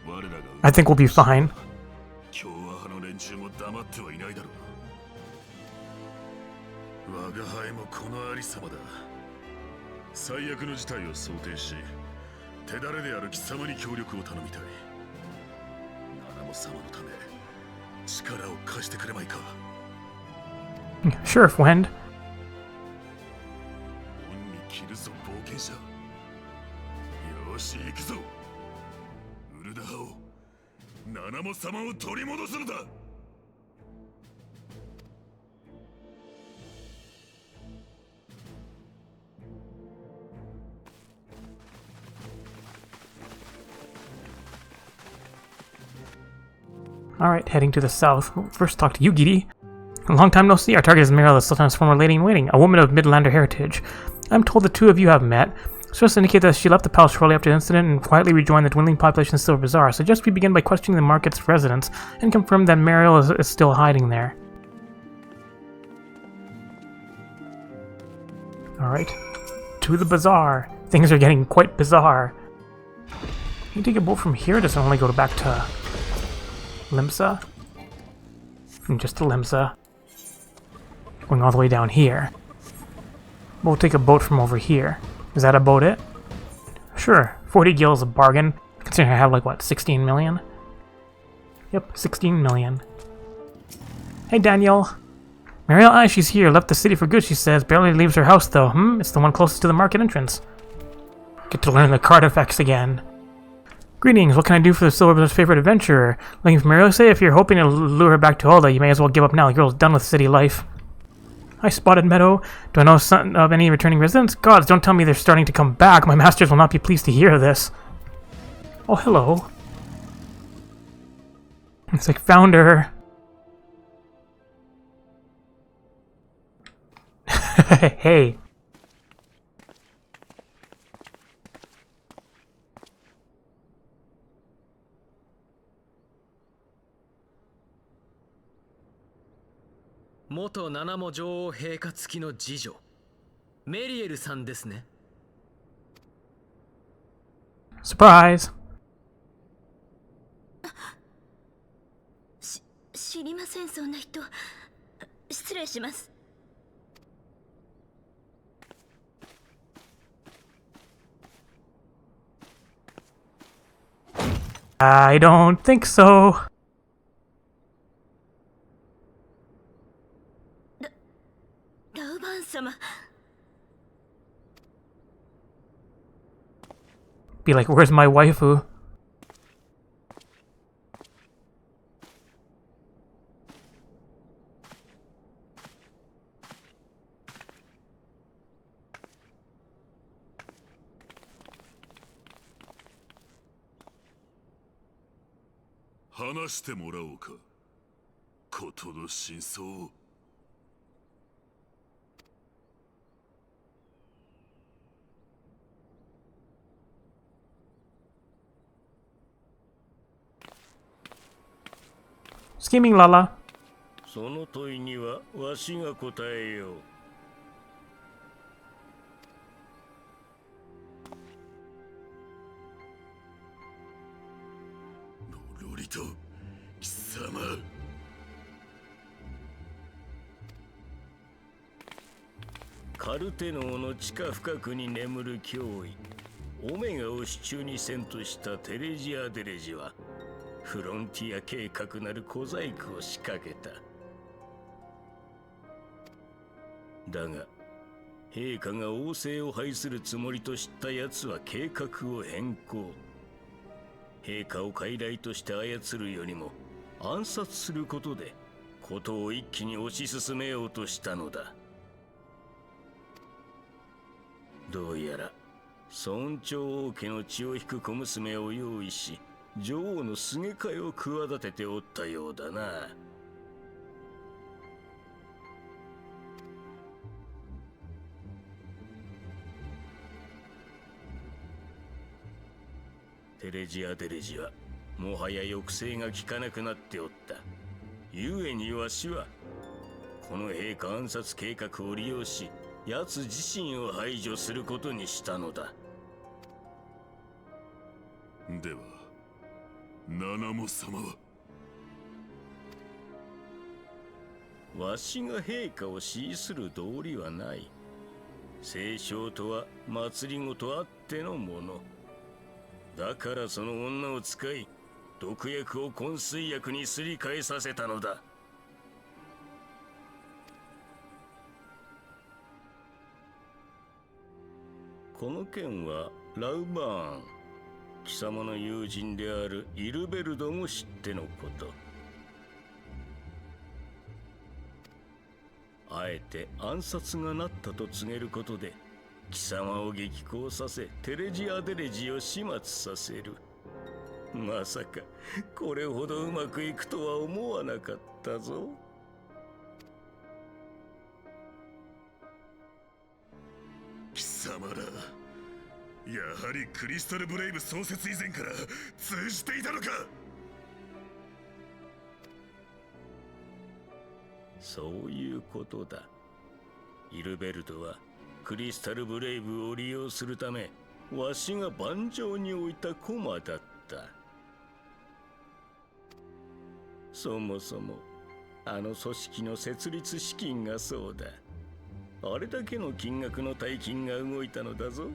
我らが I think we'll be fine. 共和派の連中も黙ってはいないだろう。我が輩もこのありさまだ。最悪の事態を想定し、手だれである貴様に協力を頼みたい。七も様のため力を貸してくれまいか。Sure, friend. 恩に着るぞ冒険者。よし行くぞ。ウルダハを七も様を取り戻すのだ。Alright, heading to the south. First, talk to you, Gidi. A long time no see. Our target is Meryl, the Sultan's former lady in waiting, a woman of Midlander heritage. I'm told the two of you have met. Sources indicate that she left the palace shortly after the incident and quietly rejoined the dwindling population of Silver Bazaar. Suggest we begin by questioning the market's residents and confirm that Meryl is still hiding there. Alright, to the bazaar. Things are getting quite bizarre. You take a boat from here, does it only go back to Limsa? From just to Limsa. Going all the way down here. We'll take a boat from over here. Is that about it? Sure, 40 gil is a bargain. Considering I have like, what, 16 million? Yep, 16 million. Hey, Daniel. Mariel, aye, she's here. Left the city for good, she says. Barely leaves her house, though. It's the one closest to the market entrance. Get to learn the card effects again. Greetings, what can I do for the Silver Bazaar's favorite adventurer? Looking for Mariel, say? If you're hoping to lure her back to Alda, you may as well give up now. The girl's done with city life. I spotted Meadow. Do I know of any returning residents? Gods, don't tell me they're starting to come back. My masters will not be pleased to hear this. Oh, hello. It's like, found her. Hey.元七も女王陛下付きの次女メリエルさんですね。Surprise! 知りません、そんな人。失礼します。I don't think so. Be like, where's my waifu? Scheming Lala. その問いにはわしが答えよう。のろりと貴様。カルテノーの地下深くに眠る脅威オメガを手中にせんとしたテレジア・デレジはフロンティア計画なる小細工を仕掛けた。だが陛下が王政を廃するつもりと知った奴は計画を変更。陛下を傀儡として操るよりも暗殺することで事を一気に推し進めようとしたのだ。どうやら尊長王家の血を引く小娘を用意し、女王のすげ替えを企てておったようだな。テレジアデレジはもはや抑制が効かなくなっておった。故にわしはこの陛下暗殺計画を利用し、奴自身を排除することにしたのだ。では七モ様は？わしが陛下を支する道理はない。聖書とは祭りごとあってのものだから、その女を使い毒薬を昏睡薬にすり替えさせたのだ。この件はラウバーン、貴様の友人であるイルベルドも知ってのこと。あえて暗殺がなったと告げることで貴様を激高させ、テレジアデレジを始末させる。まさかこれほどうまくいくとは思わなかったぞ。貴様ら、やはりクリスタルブレイブ創設以前から通じていたのか。そういうことだ。イルベルトはクリスタルブレイブを利用するためわしが盤上に置いた駒だった。そもそもあの組織の設立資金がそうだ。あれだけの金額の大金が動いたのだぞ。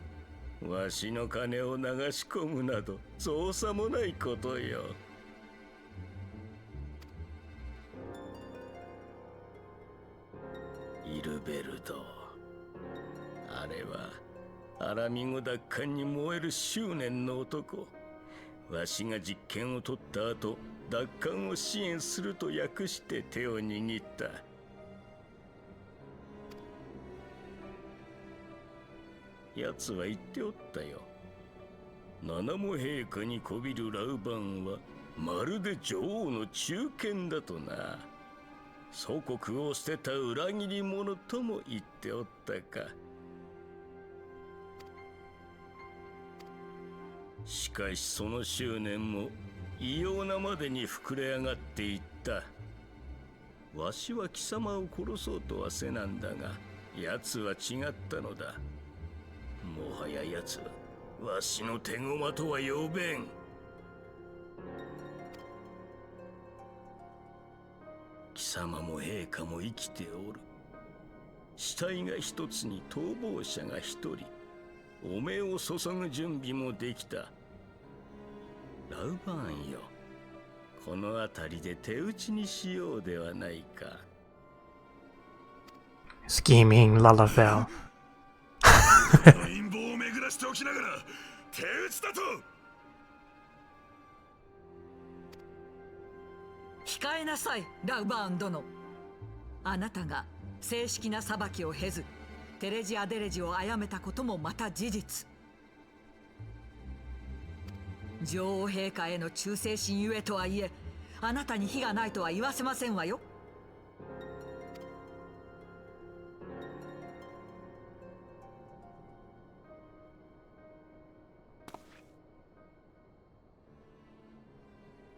わしの金を流し込むなど造作もないことよ。イルベルド、あれはアラミゴ奪還に燃える執念の男。わしが実権を取った後、奪還を支援すると訳して手を握った。奴は言っておったよ。七も陛下にこびるラウバンはまるで女王の忠犬だとな。祖国を捨てた裏切り者とも言っておったか。しかしその執念も異様なまでに膨れ上がっていった。わしは貴様を殺そうとはせなんだが、奴は違ったのだ。もはや奴はわしの手駒とは呼べん。貴様も陛下も生きておる。死体が一つに逃亡者が一人。お目を注ぐ準備もできた。ラウバーンよ、この辺りで手打ちにしようではないか。Scheming Lalafell. 陰謀を巡らしておきながら手打ちだと。控えなさい、ラウバーン殿。あなたが正式な裁きを経ずテレジアデレジを殺めたこともまた事実。女王陛下への忠誠心ゆえとはいえ、あなたに非がないとは言わせませんわよ。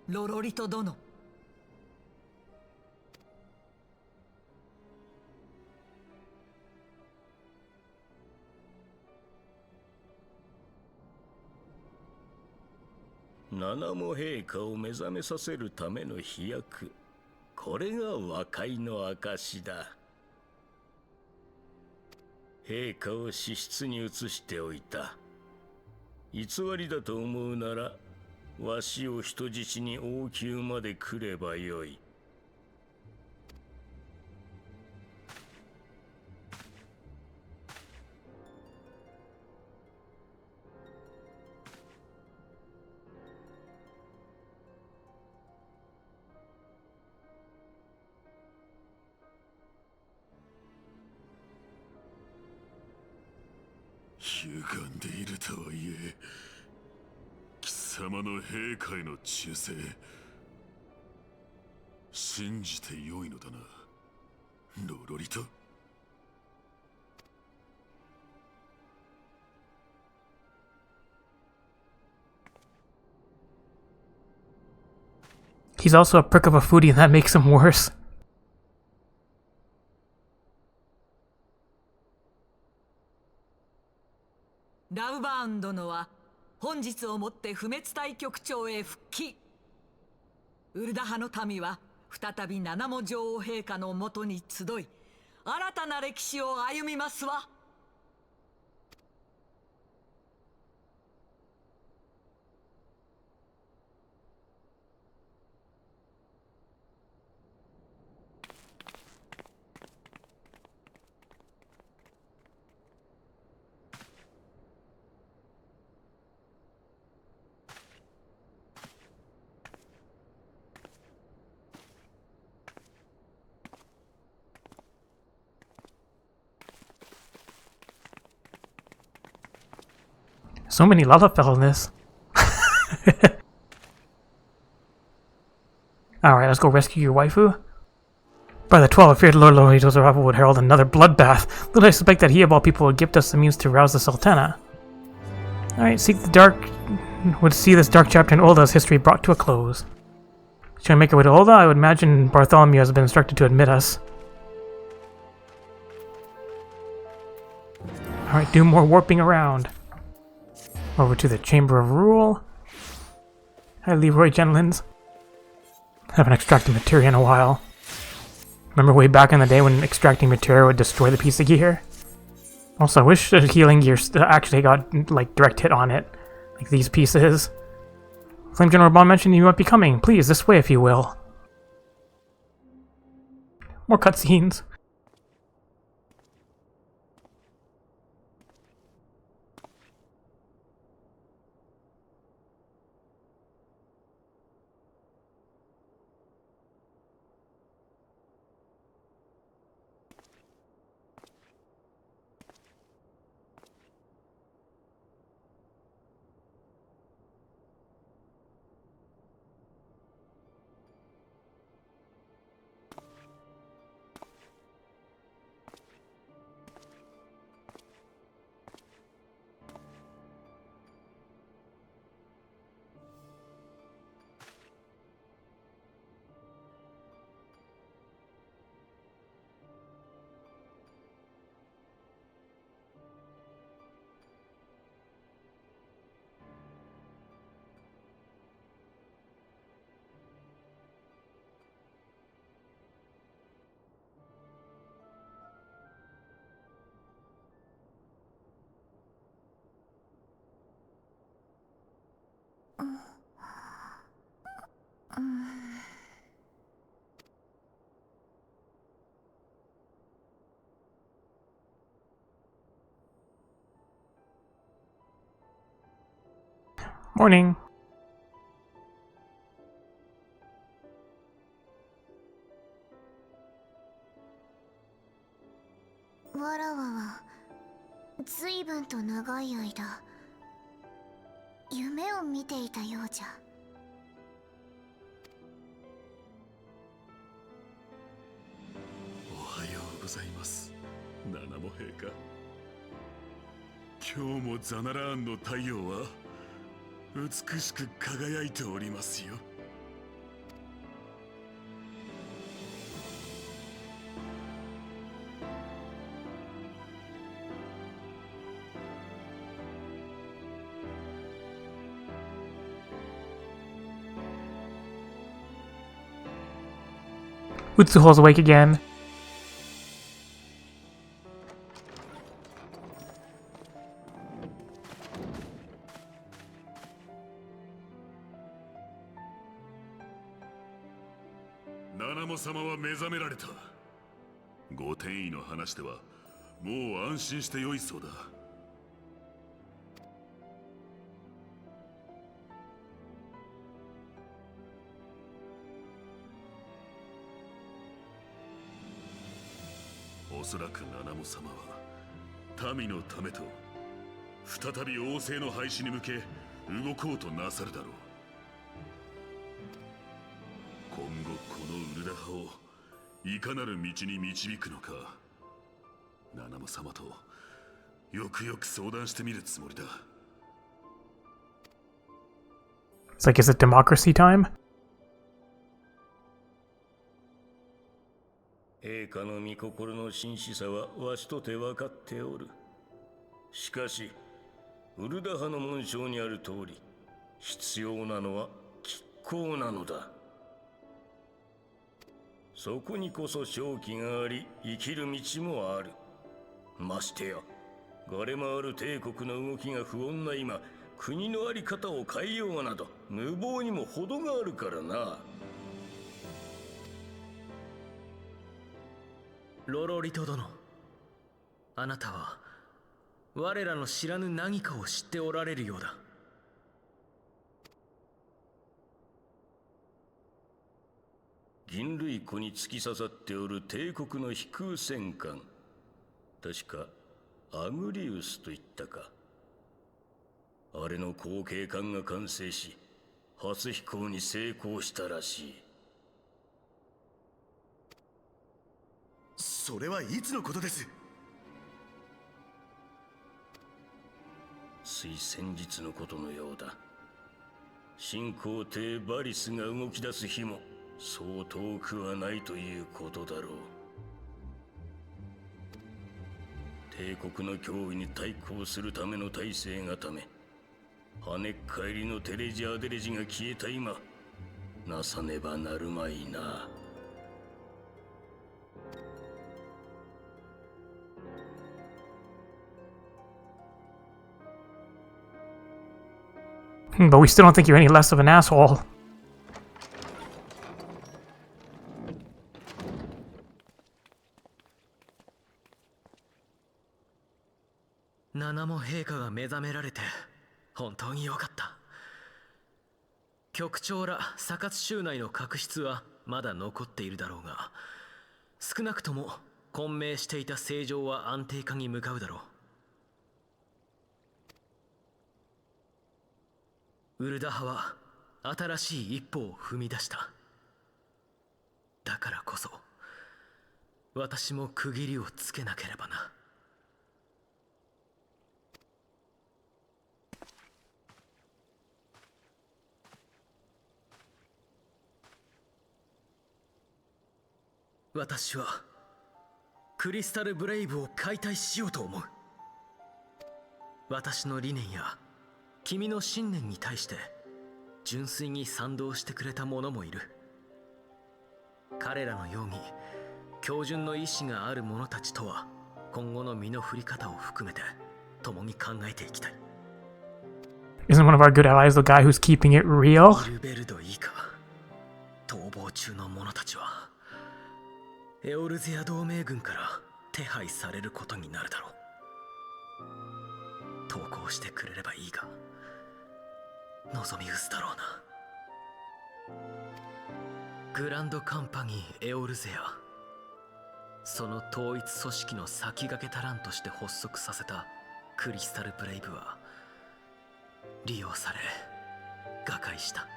ロロリト殿、七も陛下を目覚めさせるための飛躍、これが和解の証だ。陛下を私室に移しておいた。偽りだと思うならわしを人質に王宮まで来ればよい。歪んでいるとはいえ、貴様の陛下への忠誠、信じてよいのだな、ロロリと。He's also a prick of a foodie, and that makes him worse. ラウバーン殿は本日をもって不滅隊局長へ復帰。ウルダ派の民は再び七も女王陛下のもとに集い、新たな歴史を歩みますわ。So many Lalafell in this. Alright, let's go rescue your waifu. By the 12, I feared Lord Lorito's arrival would herald another bloodbath. Little I suspect that he of all people would gift us the means to rouse the Sultana. Alright, seek the dark... would see this dark chapter in Ulda's history brought to a close. Should I make our way to Ulda? I would imagine Bartholomew has been instructed to admit us. Alright, do more warping around. Over to the Chamber of Rule. Hi, Leroy Gentlins. Haven't extracted materia in a while. Remember way back in the day when extracting materia would destroy the piece of gear? Also, I wish the healing gear actually got, like, direct hit on it. Like these pieces. Flame General Bond mentioned you might be coming. Please, this way if you will. More cutscenes. Morning. わらわは随分と長い間夢を見ていたようじゃ。おはようございます、七も陛下。今日もザナラーンの太陽は美しく輝いておりますよ。Utsuho's awake again.七も様は目覚められた。ご天意の話ではもう安心してよいそうだ。おそらく七も様は民のためと再び王政の廃止に向け動こうとなさるだろう。今後このウルダ派をいかなる道に導くのか、ナナモ様とよくよく相談してみるつもりだ。It's like, is it democracy time? 陛下の御心の真摯さはわしとて分かっておる。しかしウルダ派の紋章にある通り、必要なのは亀甲なのだ。そこにこそ勝機があり、生きる道もある。ましてやガレ回る帝国の動きが不穏な今、国の在り方を変えようがなど無謀にも程があるからな。ロロリト殿、あなたは我らの知らぬ何かを知っておられるようだ。銀類湖に突き刺さっておる帝国の飛空戦艦、確かアグリウスといったか。あれの後継艦が完成し、初飛行に成功したらしい。それはいつのことです？つい先日のことのようだ。新皇帝バリスが動き出す日もそう遠くはないということだろう。帝国の脅威に対抗するための体制がため、跳ねっ返りのテレジアデレジが消えた今、なさねばなるまいな。But we still don't think you're any less of an asshole. 七も陛下が目覚められて本当によかった。局長らサカツ州内の確執はまだ残っているだろうが、少なくとも混迷していた政情は安定化に向かうだろう。ウルダ派は新しい一歩を踏み出した。だからこそ私も区切りをつけなければな。私はクリスタルブレイブを解体しようと思う。私の理念や君の信念に対して純粋に賛同してくれた者もいる。彼らのように標準の意志がある者たちとは今後の身の振り方を含めて共に考えていきたい。 Isn't one of our good allies the guy who's keeping it real? イルベルド以下逃亡中の者たちはエオルゼア同盟軍から手配されることになるだろう。投降してくれればいいが、望み薄だろうな。グランドカンパニーエオルゼア、その統一組織の先駆け足らんとして発足させたクリスタルブレイブは利用され瓦解した。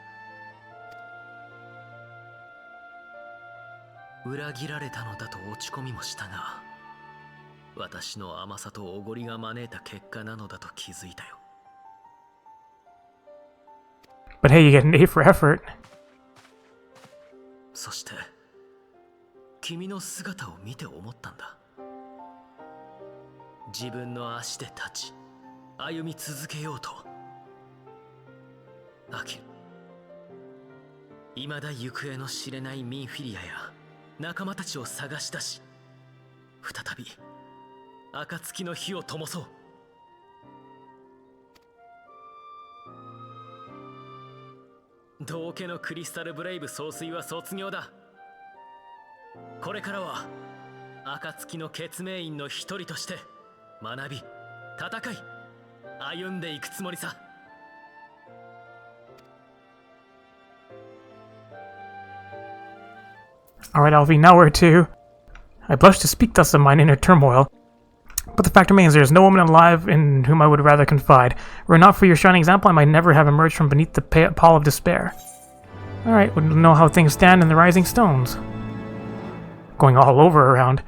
裏切られたのだと落ち込みもしたが、私の甘さとおごりが招いた結果なのだと気づいたよ。But hey, you get an A for effort. そして君の姿を見て思ったんだ。自分の足で立ち歩み続けようと。アキル、未だ行方の知れないミンフィリアや仲間たちを探し出し、再び暁の火を灯そう。道家のクリスタルブレイブ総帥は卒業だ。これからは暁の血盟員の一人として学び、戦い、歩んでいくつもりさ。Alright, Alfie, now where to? I blush to speak thus of mine inner turmoil, But the fact remains, there is no woman alive in whom I would rather confide. Were it not for your shining example, I might never have emerged from beneath the pall of despair. Alright, we'll know how things stand in the Rising Stones. Going all over around,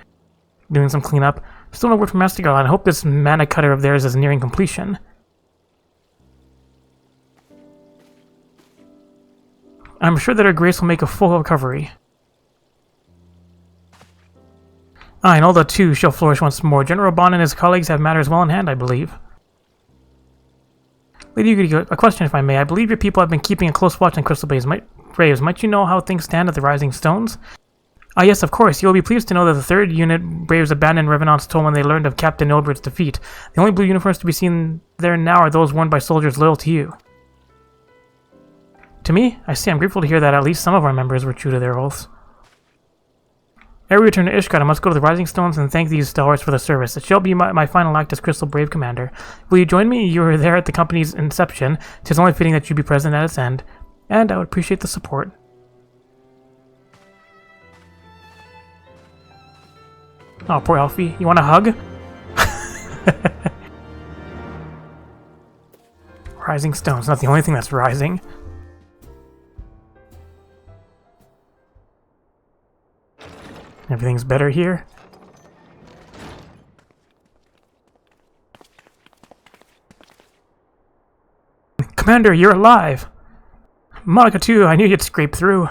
doing some cleanup. Still no word from Master Girl, and I hope this mana cutter of theirs is nearing completion. I'm sure that her grace will make a full recovery. And Alda too shall flourish once more. General Bond and his colleagues have matters well in hand, I believe. Lady Yugiri, a question if I may. I believe your people have been keeping a close watch on Crystal Braves. Might you know how things stand at the Rising Stones? Ah yes, of course. You will be pleased to know that the 3rd Unit Braves abandoned Revenant's Toll when they learned of Captain Ilbert's defeat. The only blue uniforms to be seen there now are those worn by soldiers loyal to you. To me? I see. I'm grateful to hear that at least some of our members were true to their oaths. Ere we return to Ishgard, I must go to the Rising Stones and thank these stalwarts for the service. It shall be my final act as Crystal Brave Commander. Will you join me? You were there at the company's inception. 'Tis only fitting that you be present at its end. And I would appreciate the support. Oh, poor Elfie. You want a hug? Rising Stones. Not the only thing that's rising. Everything's better here. Commander, you're alive! Monica too, I knew you'd scrape through.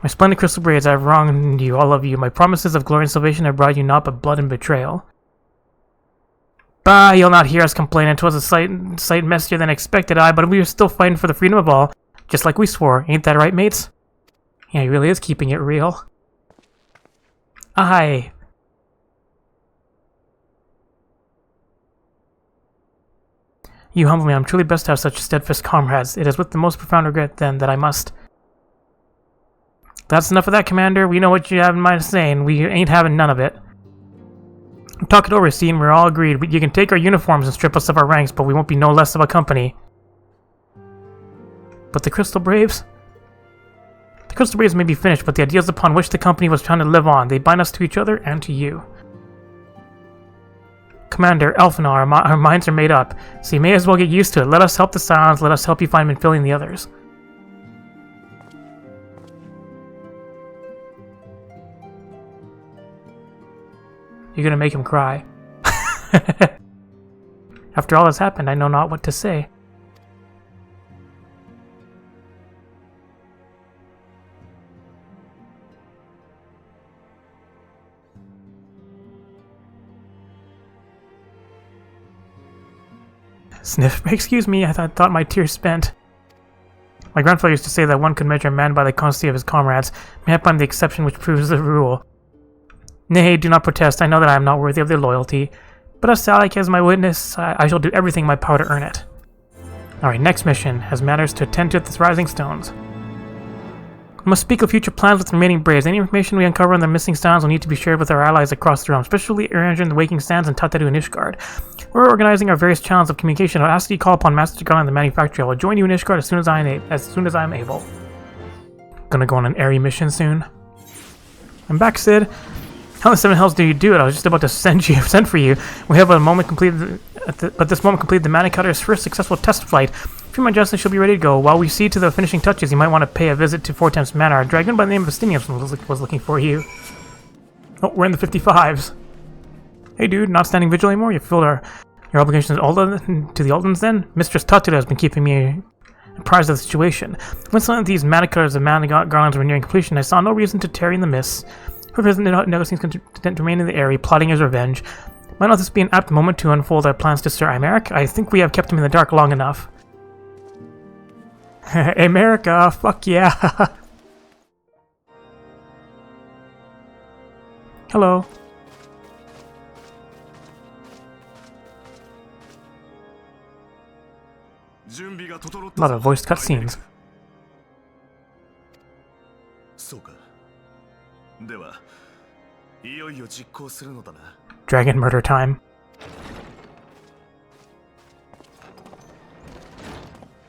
My splendid Crystal Braids, I have wronged you, all of you. My promises of glory and salvation have brought you naught but blood and betrayal. Bah, you'll not hear us complain. 'Twas a sight messier than expected, but we are still fighting for the freedom of all, just like we swore. Ain't that right, mates? Yeah, he really is keeping it real. Aye. You humble me. I'm truly blessed to have such steadfast comrades. It is with the most profound regret, then, that I must... That's enough of that, Commander. We know what you have in mind saying. We ain't having none of it. Talk it over, Sean. We're all agreed. You can take our uniforms and strip us of our ranks, but we won't be no less of a company. But the Crystal Braves? The Crystal Braves may be finished, but the ideals upon which the company was trying to live on, they bind us to each other and to you. Commander, Elfina, our minds are made up, so you may as well get used to it. Let us help the Scions, let us help you find and filling the others. You're gonna make him cry. After all has happened, I know not what to say. Sniff. Excuse me, I thought my tears spent. My grandfather used to say that one could measure a man by the constancy of his comrades. Mayhap I'm the exception which proves the rule. Nay, do not protest. I know that I am not worthy of their loyalty. But as Salik as my witness, I shall do everything in my power to earn it. Alright, next mission has matters to attend to at the Rising Stones. We must speak of future plans with the remaining Braves. Any information we uncover on the missing Stones will need to be shared with our allies across the realm, especially Erangel, the Waking Sands, and Tataru and Ishgard. We're organizing our various channels of communication. I'll ask you to call upon Master Garland and the manufacturer. I will join you in Ishgard as soon as I am able. Gonna go on an airy mission soon. I'm back, Sid. How in the 7 hells do you do it? I was just about to send for you. We have a moment completed, but this moment completed the Mana Cutter's first successful test flight. If you're my justice, she'll be ready to go. While we see to the finishing touches, you might want to pay a visit to Four Temps Manor. A dragon by the name of Astinius was looking for you. Oh, we're in the 55s. Hey dude, not standing vigil anymore? You fulfilled your obligations to the Aldens then? Mistress Tatuda has been keeping me apprised of the situation. When some of these Mana Cutters and Mana Garlands were nearing completion, I saw no reason to tarry in the mists. Whoever is negotiating content to remain in the area, plotting his revenge. Might not this be an apt moment to unfold our plans to Sir Imeric? I think we have kept him in the dark long enough. America, fuck yeah. Hello. A lot of voiced cutscenes. Dragon murder time.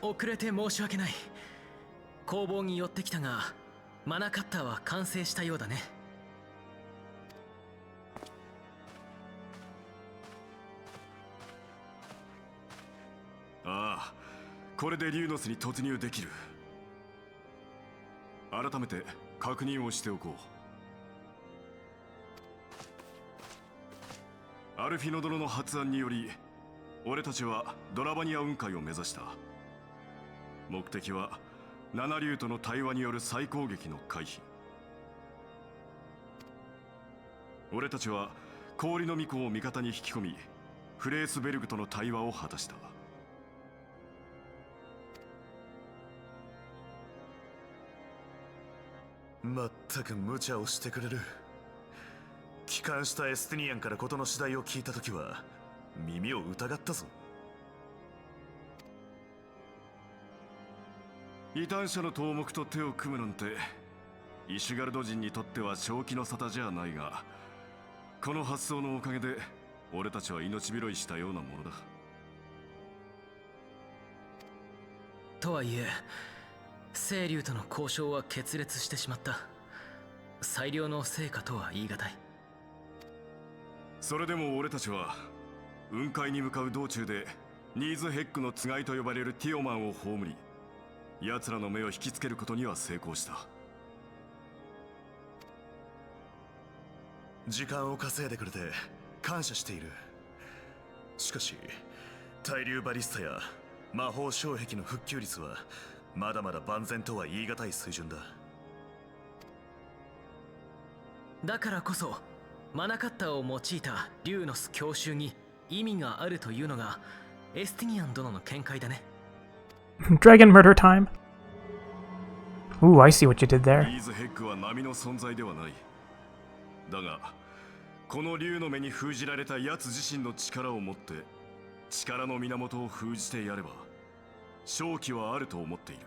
遅れて申し訳ない。工房に寄ってきたが、マナカッターは完成したようだね。これでリューノスに突入できる。改めて確認をしておこう。アルフィノ殿の発案により、俺たちはドラバニア雲海を目指した。目的は七竜との対話による再攻撃の回避。俺たちは氷の巫女を味方に引き込み、フレースベルグとの対話を果たした。まったく無茶をしてくれる。帰還したエスティニアンから事の次第を聞いたときは耳を疑ったぞ。異端者の頭目と手を組むなんてイシュガルド人にとっては正気の沙汰じゃないが、この発想のおかげで俺たちは命拾いしたようなものだ。とはいえ青竜との交渉は決裂してしまった。最良の成果とは言い難い。それでも俺たちは雲海に向かう道中でニーズヘックのつがいと呼ばれるティオマンを葬り、奴らの目を引きつけることには成功した。時間を稼いでくれて感謝している。しかし対流バリスタや魔法障壁の復旧率はまだまだ万全とは言い難い水準だ。だからこそマナカッターを用いたリューノス強襲に意味があるというのがエスティニアン殿の見解だね。Dragon murder time. Ooh, I see what you did there. ニーズヘックは波の存在ではない。だがこの竜の目に封じられた奴自身の力を持って力の源を封じてやれば勝機はあると思っている。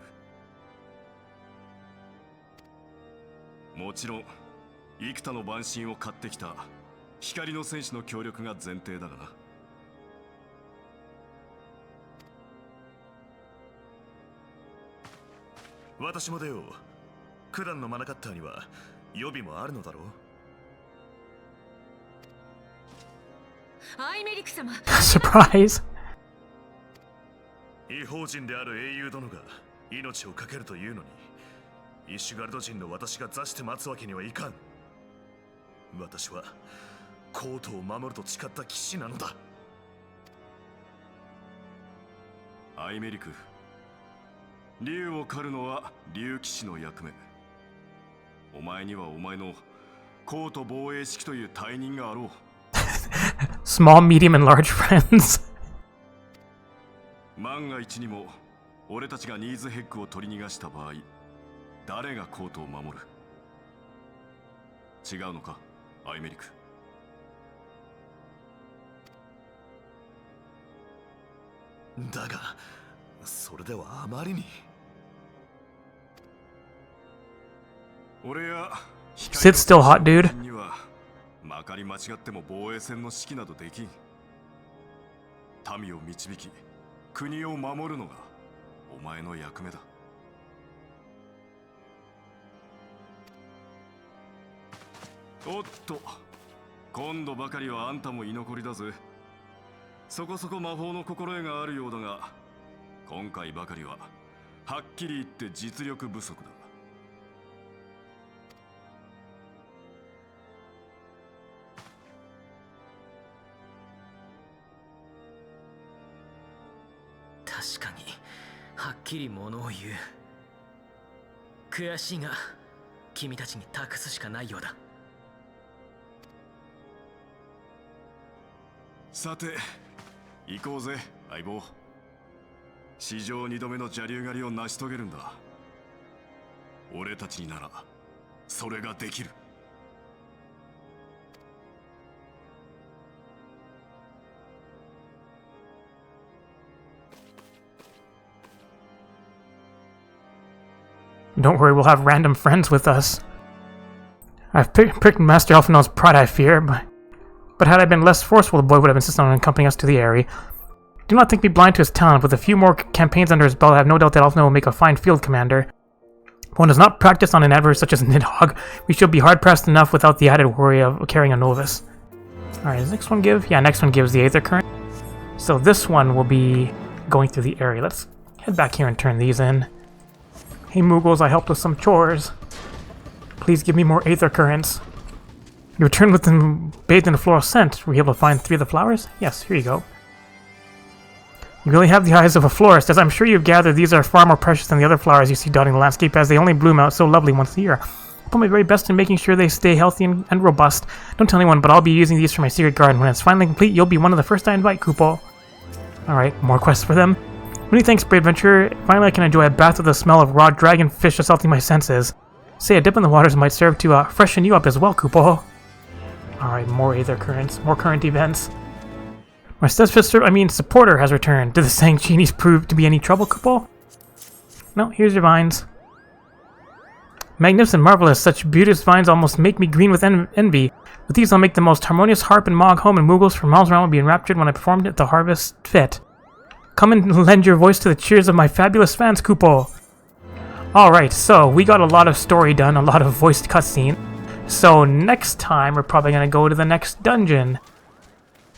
もちろん幾多の万神を買ってきた光の戦士の協力が前提だがな。私も出よう。九段のマナカッターには予備もあるのだろう。アイメリク様。Surprise! 異邦人である英雄殿が命を懸けるというのに、イシュガルド人の私が座して待つわけにはいかん。私はコートを守ると誓った騎士なのだ。アイメリク、竜を狩るのは竜騎士の役目。お前にはお前のコート防衛式という大任があろう。Small, medium, and large friends. 万が一にも俺たちがニーズヘックを取り逃がした場合、誰がコートを守る？違うのか、アイメリク。だがそれではあまりに。俺や Sit still, hot dude. にはまかり間違っても防衛戦の指揮などできん。民を導き国を守るのがお前の役目だ。おっと、今度ばかりはあんたも居残りだぜ。そこそこ魔法の心得があるようだが、今回ばかりははっきり言って実力不足だ。確かにはっきり物を言う。悔しいが君たちに託すしかないようだ。さて行こうぜ相棒。史上2度目の邪竜狩りを成し遂げるんだ。俺たちにならそれができる。Don't worry, we'll have random friends with us. I've pricked Master Elfinel's pride, I fear, but had I been less forceful, the boy would have insisted on accompanying us to the Eyrie. Do not think me blind to his talent. With a few more campaigns under his belt, I have no doubt that Elfinel will make a fine field commander. One does not practice on an adversary such as Nidhogg. We shall be hard-pressed enough without the added worry of carrying a novice. Alright, does next one give? Yeah, next one gives the Aether Current. So this one will be going through the Eyrie. Let's Head back here and turn these in. Hey Moogles, I helped with some chores. Please give me more aether currents. You returned with them bathed in a floral scent. Were you able to find 3 of the flowers? Yes, here you go. You really have the eyes of a florist. As I'm sure you've gathered, these are far more precious than the other flowers you see dotting the landscape, as they only bloom out so lovely once a year. I'll put my very best in making sure they stay healthy and robust. Don't tell anyone, but I'll be using these for my secret garden. When it's finally complete, you'll be one of the first I invite, Kupo. Alright, more quests for them. Many thanks, brave adventurer. Finally I can enjoy a bath with the smell of raw dragon fish assaulting my senses. Say a dip in the waters might serve to freshen you up as well, Kupo. Alright, more aether currents, more current events. My steadfast supporter has returned. Did the saying genies prove to be any trouble, Kupo? No, here's your vines. Magnificent, marvelous, such beauteous vines almost make me green with envy. With these I'll make the most harmonious harp in Moghome, and Moogles from miles around will be enraptured when I performed at the harvest fit. Come and lend your voice to the cheers of my fabulous fans, Kupo. Alright, so we got a lot of story done, a lot of voiced cutscene. So next time we're probably going to go to the next dungeon.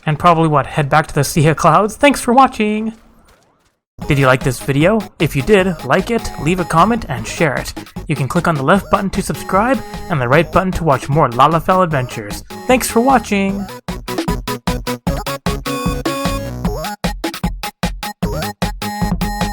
And probably head back to the Sea of Clouds. Thanks for watching! Did you like this video? If you did, like it, leave a comment, and share it. You can click on the left button to subscribe, and the right button to watch more Lalafell adventures. Thanks for watching!